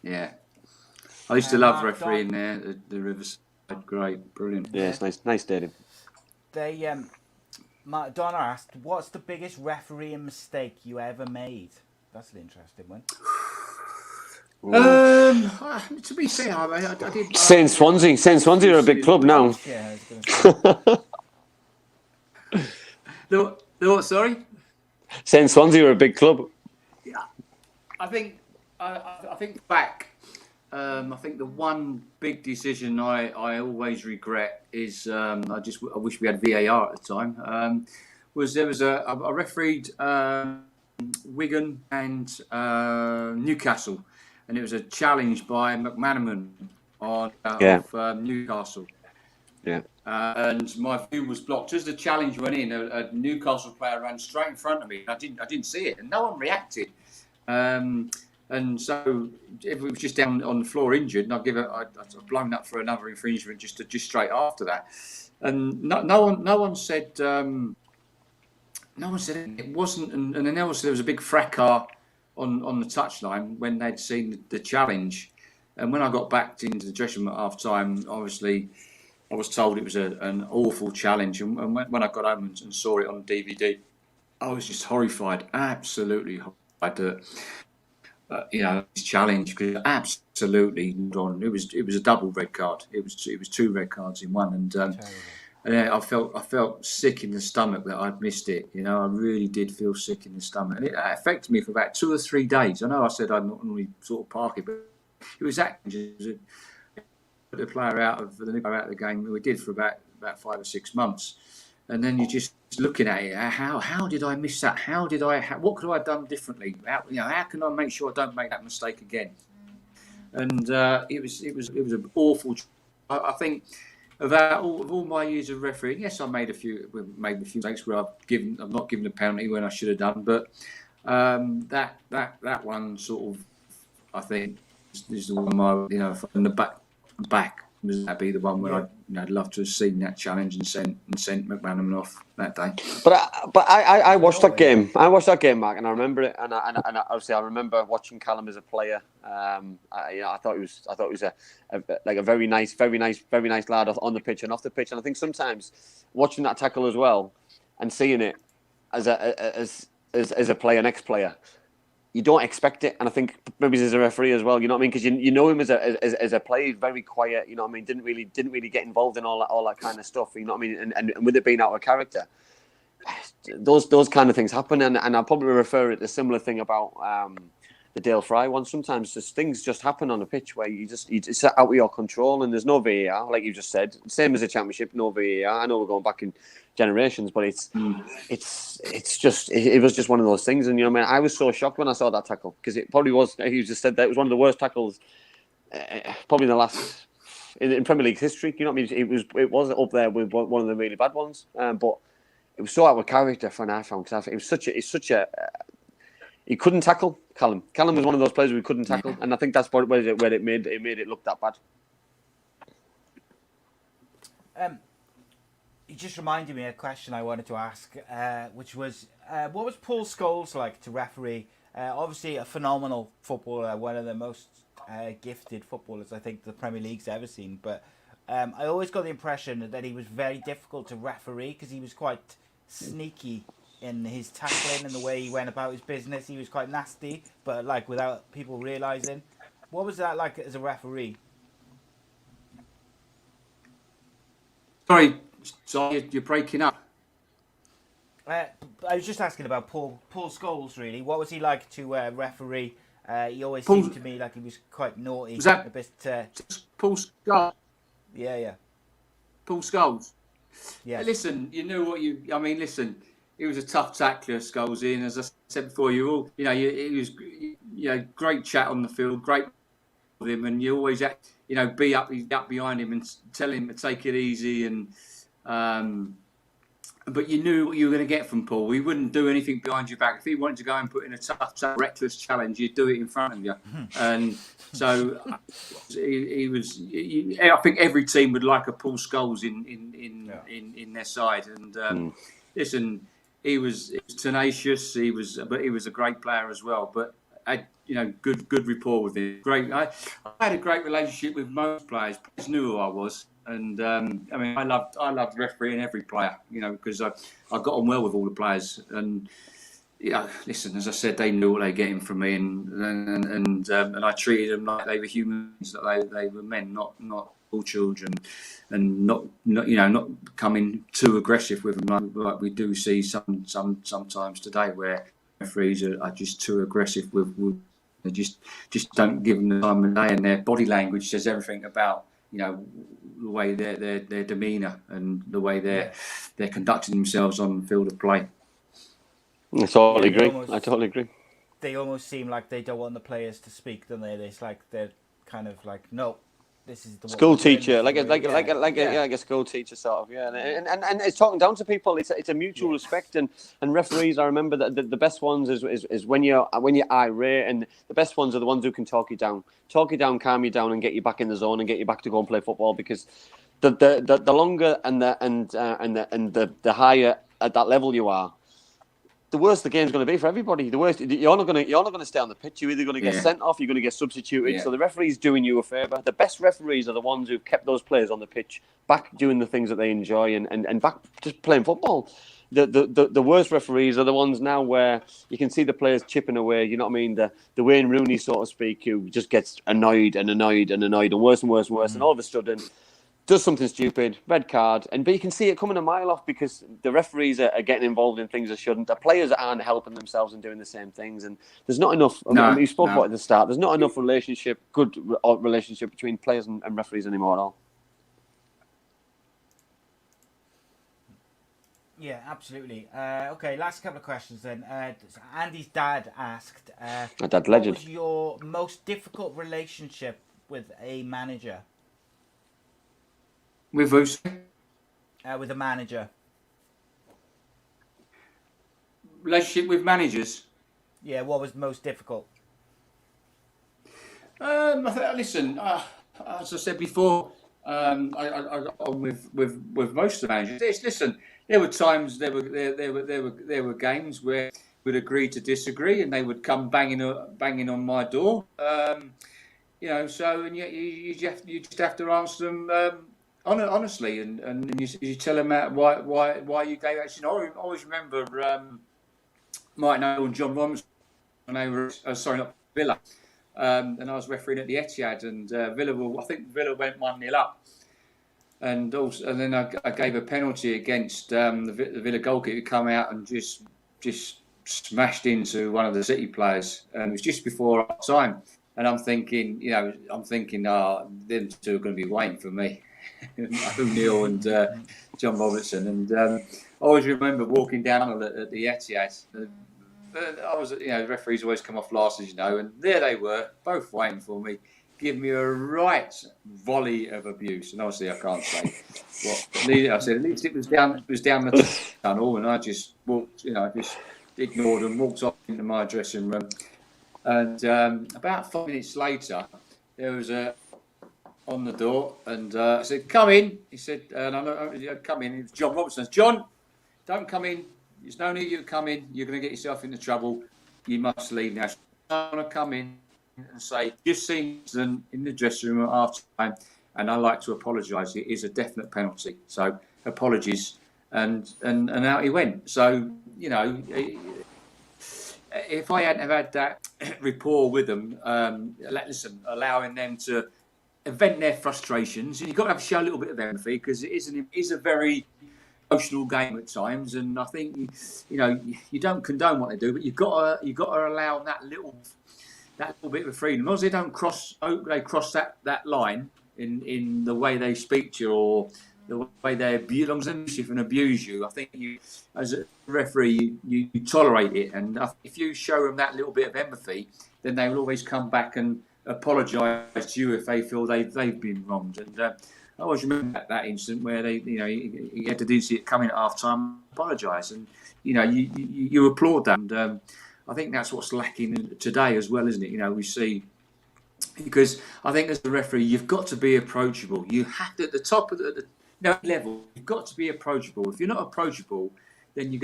Yeah, I used to love refereeing there, the Rivers. Great, brilliant. Yeah, it's nice stadium. They Donna asked, "What's the biggest refereeing mistake you ever made?" That's an interesting one. To be fair, I did. Saint Swansea are a big club now. Yeah, I was going to say. The what? Sorry. Saint Swansea are a big club. Yeah, I think back. I think the one big decision I always regret is I wish we had VAR at the time. Was there was I refereed Wigan and Newcastle, and it was a challenge by McManaman on of Newcastle. Yeah. And my view was blocked. As the challenge went in, a Newcastle player ran straight in front of me. I didn't see it, and no one reacted. And so if it was just down on the floor injured, and I'd blown up for another infringement just straight after that. And no one said it wasn't. And then obviously there was a big fracas on the touchline when they'd seen the challenge. And when I got back into the dressing room at half time, obviously I was told it was an awful challenge. And when I got home and saw it on DVD, I was just horrified, absolutely horrified. His challenge, because absolutely wrong. It was a double red card. It was 2 red cards in one, and I felt sick in the stomach that I'd missed it. I really did feel sick in the stomach, and it affected me for about 2 or 3 days. I know I said I'd not normally sort of park it, but it was actually put the player out of the game. We did for about 5 or 6 months. And then you're just looking at it. How did I miss that? What could I have done differently? How can I make sure I don't make that mistake again? And it was an awful. I think of all my years of refereeing, yes, I made a few mistakes where I've not given a penalty when I should have done. But that one sort of, I think, is the one from the back. That'd be the one where I'd love to have seen that challenge and sent McManaman off that day. But I watched that game. I watched that game, Mark, and I remember it. And obviously I remember watching Callum as a player. I thought he was a very nice lad on the pitch and off the pitch. And I think sometimes watching that tackle as well and seeing it as a player, an ex-player, you don't expect it, and I think maybe as a referee as well. You know what I mean? Because you know him as a player, he's very quiet. You know what I mean? Didn't really get involved in all that kind of stuff. You know what I mean? And with it being out of character, those kind of things happen. And I'll probably refer it to a similar thing about the Dale Fry one. Sometimes things just happen on a pitch where it's out of your control, and there's no VAR, like you just said. Same as a championship, no VAR. I know we're going back in generations, but it was just one of those things. And I was so shocked when I saw that tackle, because it probably was. You just said that it was one of the worst tackles, probably in the last in Premier League history. You know what I mean? It was up there with one of the really bad ones, but it was so out of character for an iPhone, because it's such a he couldn't tackle Callum. Callum was one of those players who couldn't tackle, and I think that's where it made it look that bad. You just reminded me of a question I wanted to ask, which was, what was Paul Scholes like to referee? Obviously a phenomenal footballer, one of the most gifted footballers I think the Premier League's ever seen. But I always got the impression that he was very difficult to referee, because he was quite sneaky in his tackling and the way he went about his business. He was quite nasty, but without people realising. What was that like as a referee? Sorry, you're breaking up. I was just asking about Paul Scholes, really. What was he like to referee? He always seemed to me like he was quite naughty. Was that a bit, Paul Scholes? Yeah. Paul Scholes? Yeah. Listen, you know what listen, he was a tough tackler, Scholes, and as I said before, he was great chat on the field, great with him, and you always be up behind him and tell him to take it easy, and but you knew what you were going to get from Paul. He wouldn't do anything behind your back. If he wanted to go and put in a tough, reckless challenge, you'd do it in front of you. And so he was. I think every team would like a Paul Scholes in their side. And listen, he was tenacious. But he was a great player as well. But good rapport with him. Great. I had a great relationship with most players. Players knew who I was. And I loved refereeing every player, because I got on well with all the players, and yeah, listen, as I said, they knew what they were getting from me, and I treated them like they were humans, that they were men, not all children, and not becoming too aggressive with them, like we do see sometimes today, where referees are just too aggressive with they just don't give them the time of day, and their body language says everything about the way their demeanour and the way they're conducting themselves on the field of play. I totally agree. They almost seem like they don't want the players to speak, don't they? It's like they're kind of like, no, this is the school teacher, like a school teacher sort of, and it's talking down to people. It's a mutual respect, and referees. I remember that the best ones is when you're irate, and the best ones are the ones who can talk you down, calm you down, and get you back in the zone and get you back to go and play football. Because the longer and the higher at that level you are, the worse the game's going to be for everybody. The worse you're not going to stay on the pitch. You're either going to get sent off, you're going to get substituted. Yeah. So the referee's doing you a favour. The best referees are the ones who've kept those players on the pitch, back doing the things that they enjoy, and back just playing football. The worst referees are the ones now where you can see the players chipping away. You know what I mean? The Wayne Rooney, so to speak, who just gets annoyed and worse and worse and worse, and all of a sudden does something stupid, red card, but you can see it coming a mile off because the referees are getting involved in things they shouldn't. The players aren't helping themselves and doing the same things, and there's not enough. You spoke about at the start. There's not enough good relationship between players and referees anymore at all. Yeah, absolutely. Okay, last couple of questions then. Andy's dad asked, My dad, legend. What was your most difficult relationship with a manager? With who? With a manager. Relationship with managers? Yeah, what was most difficult? Listen, as I said before, with most of the managers, listen, there were times, there were games where we'd agree to disagree, and they would come banging on my door. So and you just have to answer them honestly, and you tell them why you gave action. I always remember Mike Noble and John Robinson when they were not Villa, and I was refereeing at the Etihad, and Villa went 1-0 up, and then I gave a penalty against the Villa goalkeeper who come out and just smashed into one of the City players, and it was just before our time, and I'm thinking, them two are going to be waiting for me. O'Neill and John Robertson, and I always remember walking down at the Etihad. I was, referees always come off last, as you know, and there they were, both waiting for me, give me a right volley of abuse. And obviously, I can't say what. I said at least it was down the tunnel, and I just walked, just ignored them, walked off into my dressing room, and about 5 minutes later, there was on the door, and I said, "Come in." He said, "And I come in." It was John Robertson. "John, don't come in. There's no need you to come in. You're going to get yourself into trouble. You must leave now." I want to come in and say, "Just seen them in the dressing room at half time, and I'd like to apologise. It is a definite penalty. So apologies." And out he went. So if I hadn't have had that rapport with them, allowing them to vent their frustrations, and you've got to show a little bit of empathy, because it is a very emotional game at times, and I think you don't condone what they do, but you've got to allow that little bit of freedom. As long as they don't cross that line in the way they speak to you, or the way they abuse, as long as they mischief and abuse you, I think you, as a referee, you tolerate it, and if you show them that little bit of empathy, then they will always come back and apologise to you if they feel they've been wronged. And I always remember that incident where they, he had to see it coming at half time, apologise, and you applaud that. And I think that's what's lacking today as well, isn't it? We see, because I think as a referee, you've got to be approachable. You have to, at the top of the level, you've got to be approachable. If you're not approachable, then you're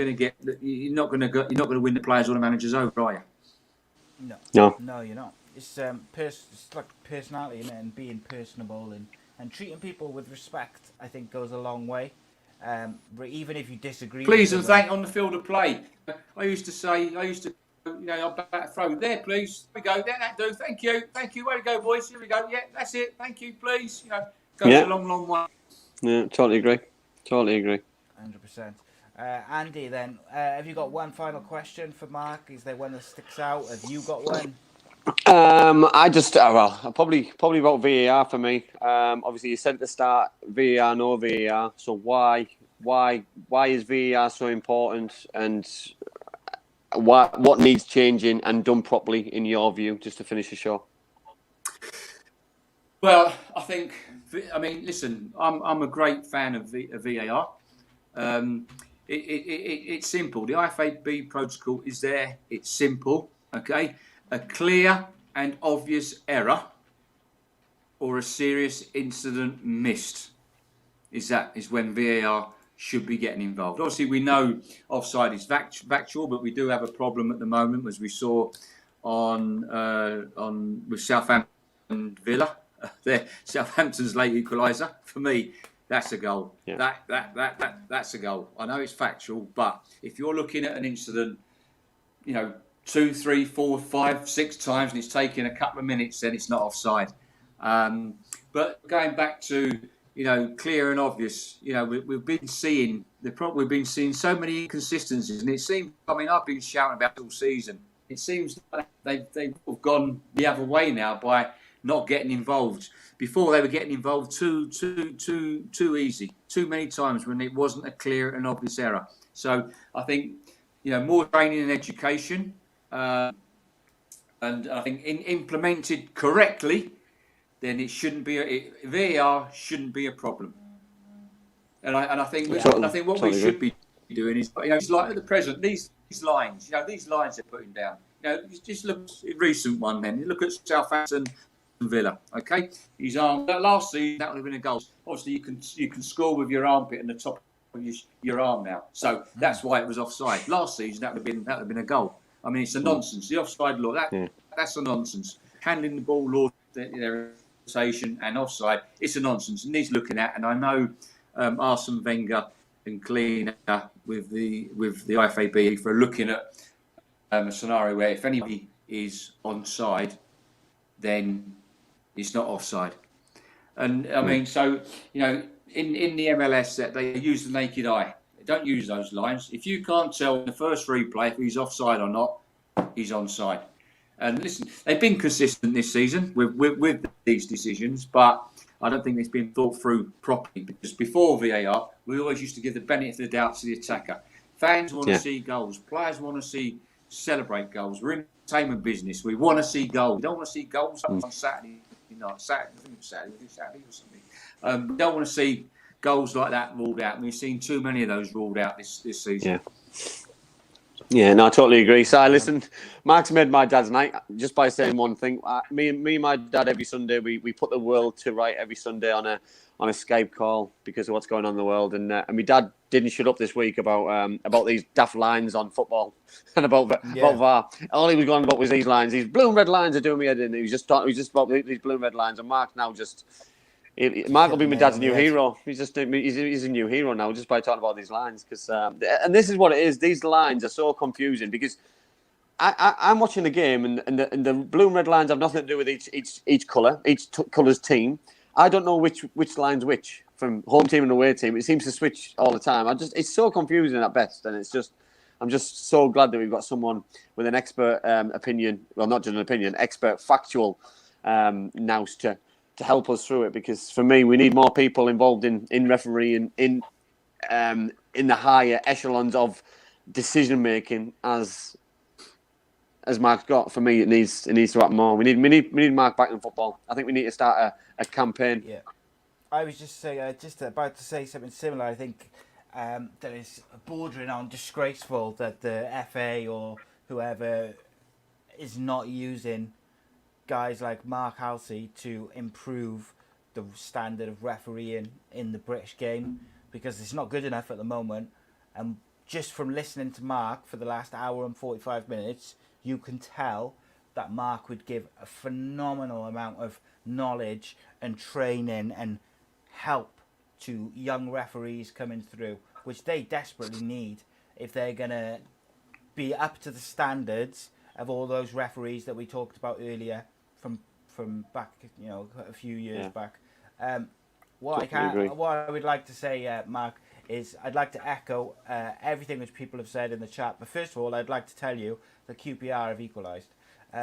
not going to win the players or the managers over, are you? No, you're not. It's like personality, isn't it? And being personable and treating people with respect, I think, goes a long way. Even if you disagree. Please and thank on the field of play. I used to, I'm about to throw there, please. Here we go. There, that do. Thank you. Way to go, boys. Here we go. Yeah, that's it. Thank you, please. Goes a long, long way. Yeah, totally agree. 100%. Andy, then, have you got one final question for Mark? Is there one that sticks out? Have you got one? I just probably about VAR for me. Obviously, you said at the start VAR, no VAR. So why is VAR so important, and what needs changing and done properly in your view, just to finish the show? Well, listen, I'm a great fan of VAR. It's simple. The IFAB protocol is there. It's simple. Okay, a clear and obvious error or a serious incident missed is when VAR should be getting involved. Obviously, we know offside is factual, but we do have a problem at the moment, as we saw on with Southampton Villa. There, Southampton's late equaliser. For me, that's a goal. Yeah. That's a goal. I know it's factual, but if you're looking at an incident, 2, 3, 4, 5, 6 times, and it's taking a couple of minutes, then it's not offside. But going back to clear and obvious, we've been seeing so many inconsistencies, and it seems. I mean, I've been shouting about it all season. It seems like they've gone the other way now by not getting involved. Before they were getting involved too easy, too many times when it wasn't a clear and obvious error. So I think more training and education, and I think implemented correctly, then it shouldn't be VAR shouldn't be a problem. And I think what we should be doing is it's like at the present these lines they're putting down. Just look at a recent one. Then you look at Southampton Villa. Okay, his arm last season that would have been a goal. Obviously, you can score with your armpit and the top of your arm now. So that's why it was offside. Last season that would have been a goal. I mean, it's a nonsense. The offside law that's a nonsense. Handling the ball law, their rotation and offside, it's a nonsense. And he's looking at, and I know Arsene Wenger and Cleaner with the IFAB for looking at a scenario where if anybody is onside, then it's not offside. And I mean, so in the MLS that they use the naked eye. They don't use those lines. If you can't tell in the first replay if he's offside or not, he's onside. And listen, they've been consistent this season with these decisions, but I don't think it's been thought through properly. Because before VAR, we always used to give the benefit of the doubt to the attacker. Fans want to see goals. Players want to celebrate goals. We're in the entertainment business. We want to see goals. We don't want to see goals on Saturday night. Saturday or something. We don't want to see goals like that ruled out. And we've seen too many of those ruled out this season. Yeah, no, I totally agree. So, listen, Mark's made my dad's night just by saying one thing. Me and my dad every Sunday, we put the world to right every Sunday on a Skype call because of what's going on in the world. And my dad didn't shut up this week about these daft lines on football and about VAR. All he was going about was these lines. These blue and red lines are doing me head in. He was just about these blue and red lines. And Mark now Mark will be my dad's new hero. He's a new hero now just by talking about these lines. And this is what it is. These lines are so confusing because I'm watching the game and the blue and red lines have nothing to do with each colour, each colour's team. I don't know which line's which from home team and away team. It seems to switch all the time. It's so confusing at best, and I'm just so glad that we've got someone with an expert opinion. Well, not just an opinion, expert factual nous to help us through it. Because for me, we need more people involved in refereeing in the higher echelons of decision making as Mark's got. For me, it needs to happen more. We need Mark back in football. I think we need to start a campaign. Yeah, I was just about to say something similar. I think that it's bordering on disgraceful that the FA or whoever is not using guys like Mark Halsey to improve the standard of refereeing in the British game, because it's not good enough at the moment. And just from listening to Mark for the last hour and 45 minutes, you can tell that Mark would give a phenomenal amount of knowledge and training and help to young referees coming through, which they desperately need if they're going to be up to the standards of all those referees that we talked about earlier from back, a few years back. What I would like to say, Mark, is I'd like to echo everything which people have said in the chat. But first of all, I'd like to tell you that QPR have equalised. Go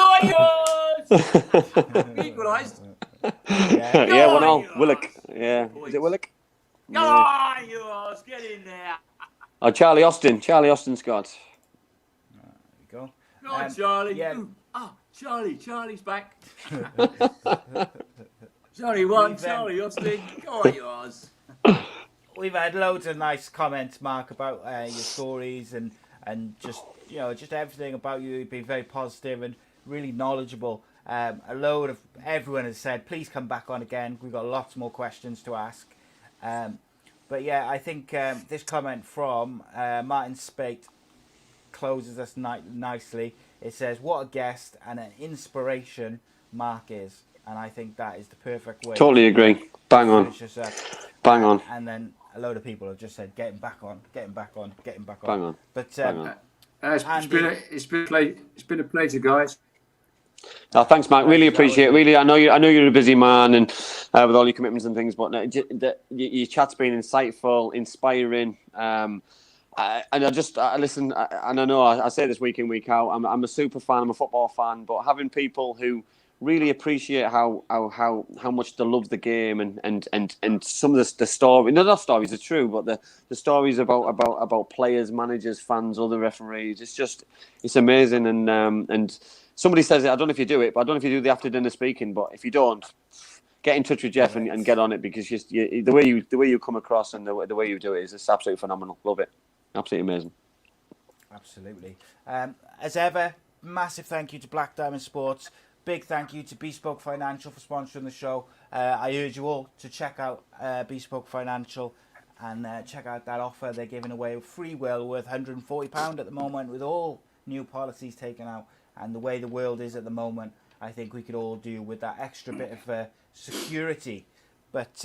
on, yours! Equalised. Yeah, 1-0. Willock. Yeah. Is it Willock? Go on, yours! Get in there. Oh, Charlie Austin scored. There we go. Go on, Charlie. Yeah. Charlie's back. Charlie won, Charlie Austin. Go on, yours. We've had loads of nice comments, Mark, about your stories and just everything about you. You've been very positive and really knowledgeable. A load of everyone has said, please come back on again. We've got lots more questions to ask. But yeah, I think this comment from Martin Spate closes us nicely. It says, what a guest and an inspiration Mark is. And I think that is the perfect way. Totally agree. Bang on. Bang on. And then a load of people have just said, get him back on. Bang on. But Bang on. It's been a pleasure, guys. Oh, thanks, Mark. Really appreciate it. Really, I know you're a busy man and with all your commitments and things, but your chat's been insightful, inspiring. And I listen, and I know I say this week in, week out. I'm a super fan. I'm a football fan, but having people who really appreciate how much they love the game and some of the stories. Not stories are true, but the stories about players, managers, fans, other referees. It's amazing. And somebody says it. I don't know if you do it, but I don't know if you do the after dinner speaking. But if you don't, get in touch with Jeff and get on it, because the way you come across and the way you do it is just absolutely phenomenal. Love it. Absolutely amazing. Absolutely. As ever, massive thank you to Black Diamond Sports. Big thank you to Bespoke Financial for sponsoring the show. I urge you all to check out Bespoke Financial and check out that offer. They're giving away free will worth £140 at the moment with all new policies taken out. And the way the world is at the moment, I think we could all do with that extra bit of security. But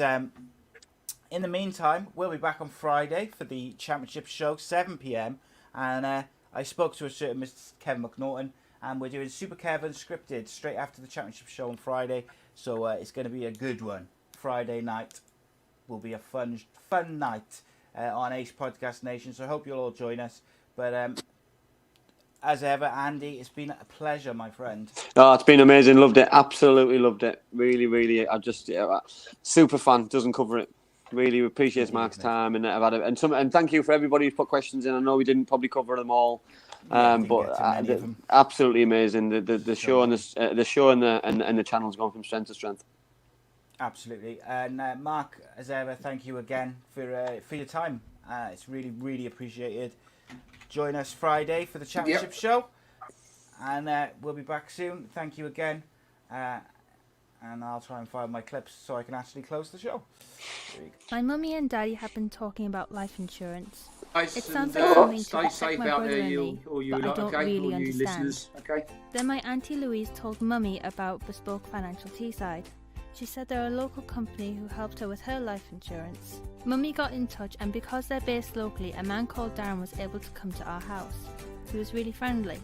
in the meantime, we'll be back on Friday for the Championship show, 7 p.m. And I spoke to a certain Mr. Kevin McNaughton, and we're doing Super Kevin scripted straight after the Championship show on Friday. So it's going to be a good one. Friday night will be a fun night on Ace Podcast Nation. So I hope you'll all join us. But as ever, Andy, it's been a pleasure, my friend. Oh, it's been amazing. Loved it. Absolutely loved it. Really, really. Super fan. Doesn't cover it. Really appreciate Mark's time, and I've had it. And thank you for everybody who's put questions in. I know we didn't probably cover them all, but absolutely amazing. The show and the channel's gone from strength to strength. Absolutely. And Mark, as ever, thank you again for your time. It's really, really appreciated. Join us Friday for the Championship show, and we'll be back soon. Thank you again. And I'll try and find my clips so I can actually close the show. My mummy and daddy have been talking about life insurance. It sounds like something to stay protect safe my out brother there, and you me, lot, but I don't okay? really All you understand. listeners, okay? Then my Auntie Louise told Mummy about Bespoke Financial Teesside. She said they're a local company who helped her with her life insurance. Mummy got in touch, and because they're based locally, a man called Darren was able to come to our house. He was really friendly.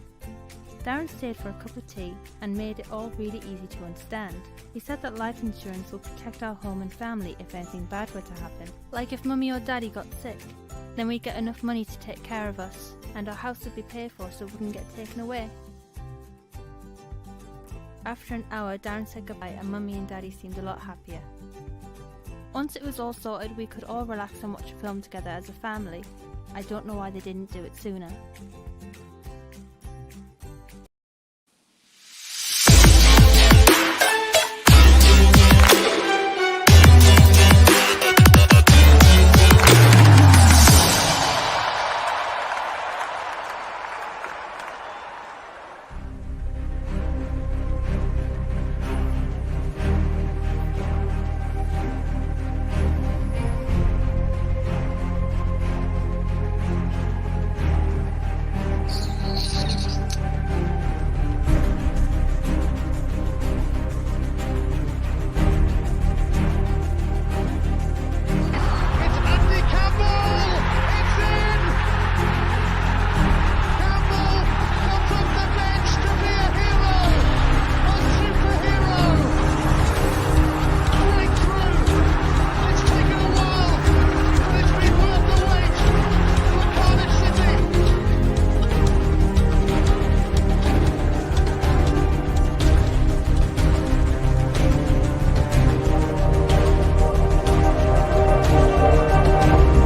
Darren stayed for a cup of tea and made it all really easy to understand. He said that life insurance will protect our home and family if anything bad were to happen. Like if Mummy or Daddy got sick, then we'd get enough money to take care of us, and our house would be paid for so it wouldn't get taken away. After an hour, Darren said goodbye and Mummy and Daddy seemed a lot happier. Once it was all sorted, we could all relax and watch a film together as a family. I don't know why they didn't do it sooner.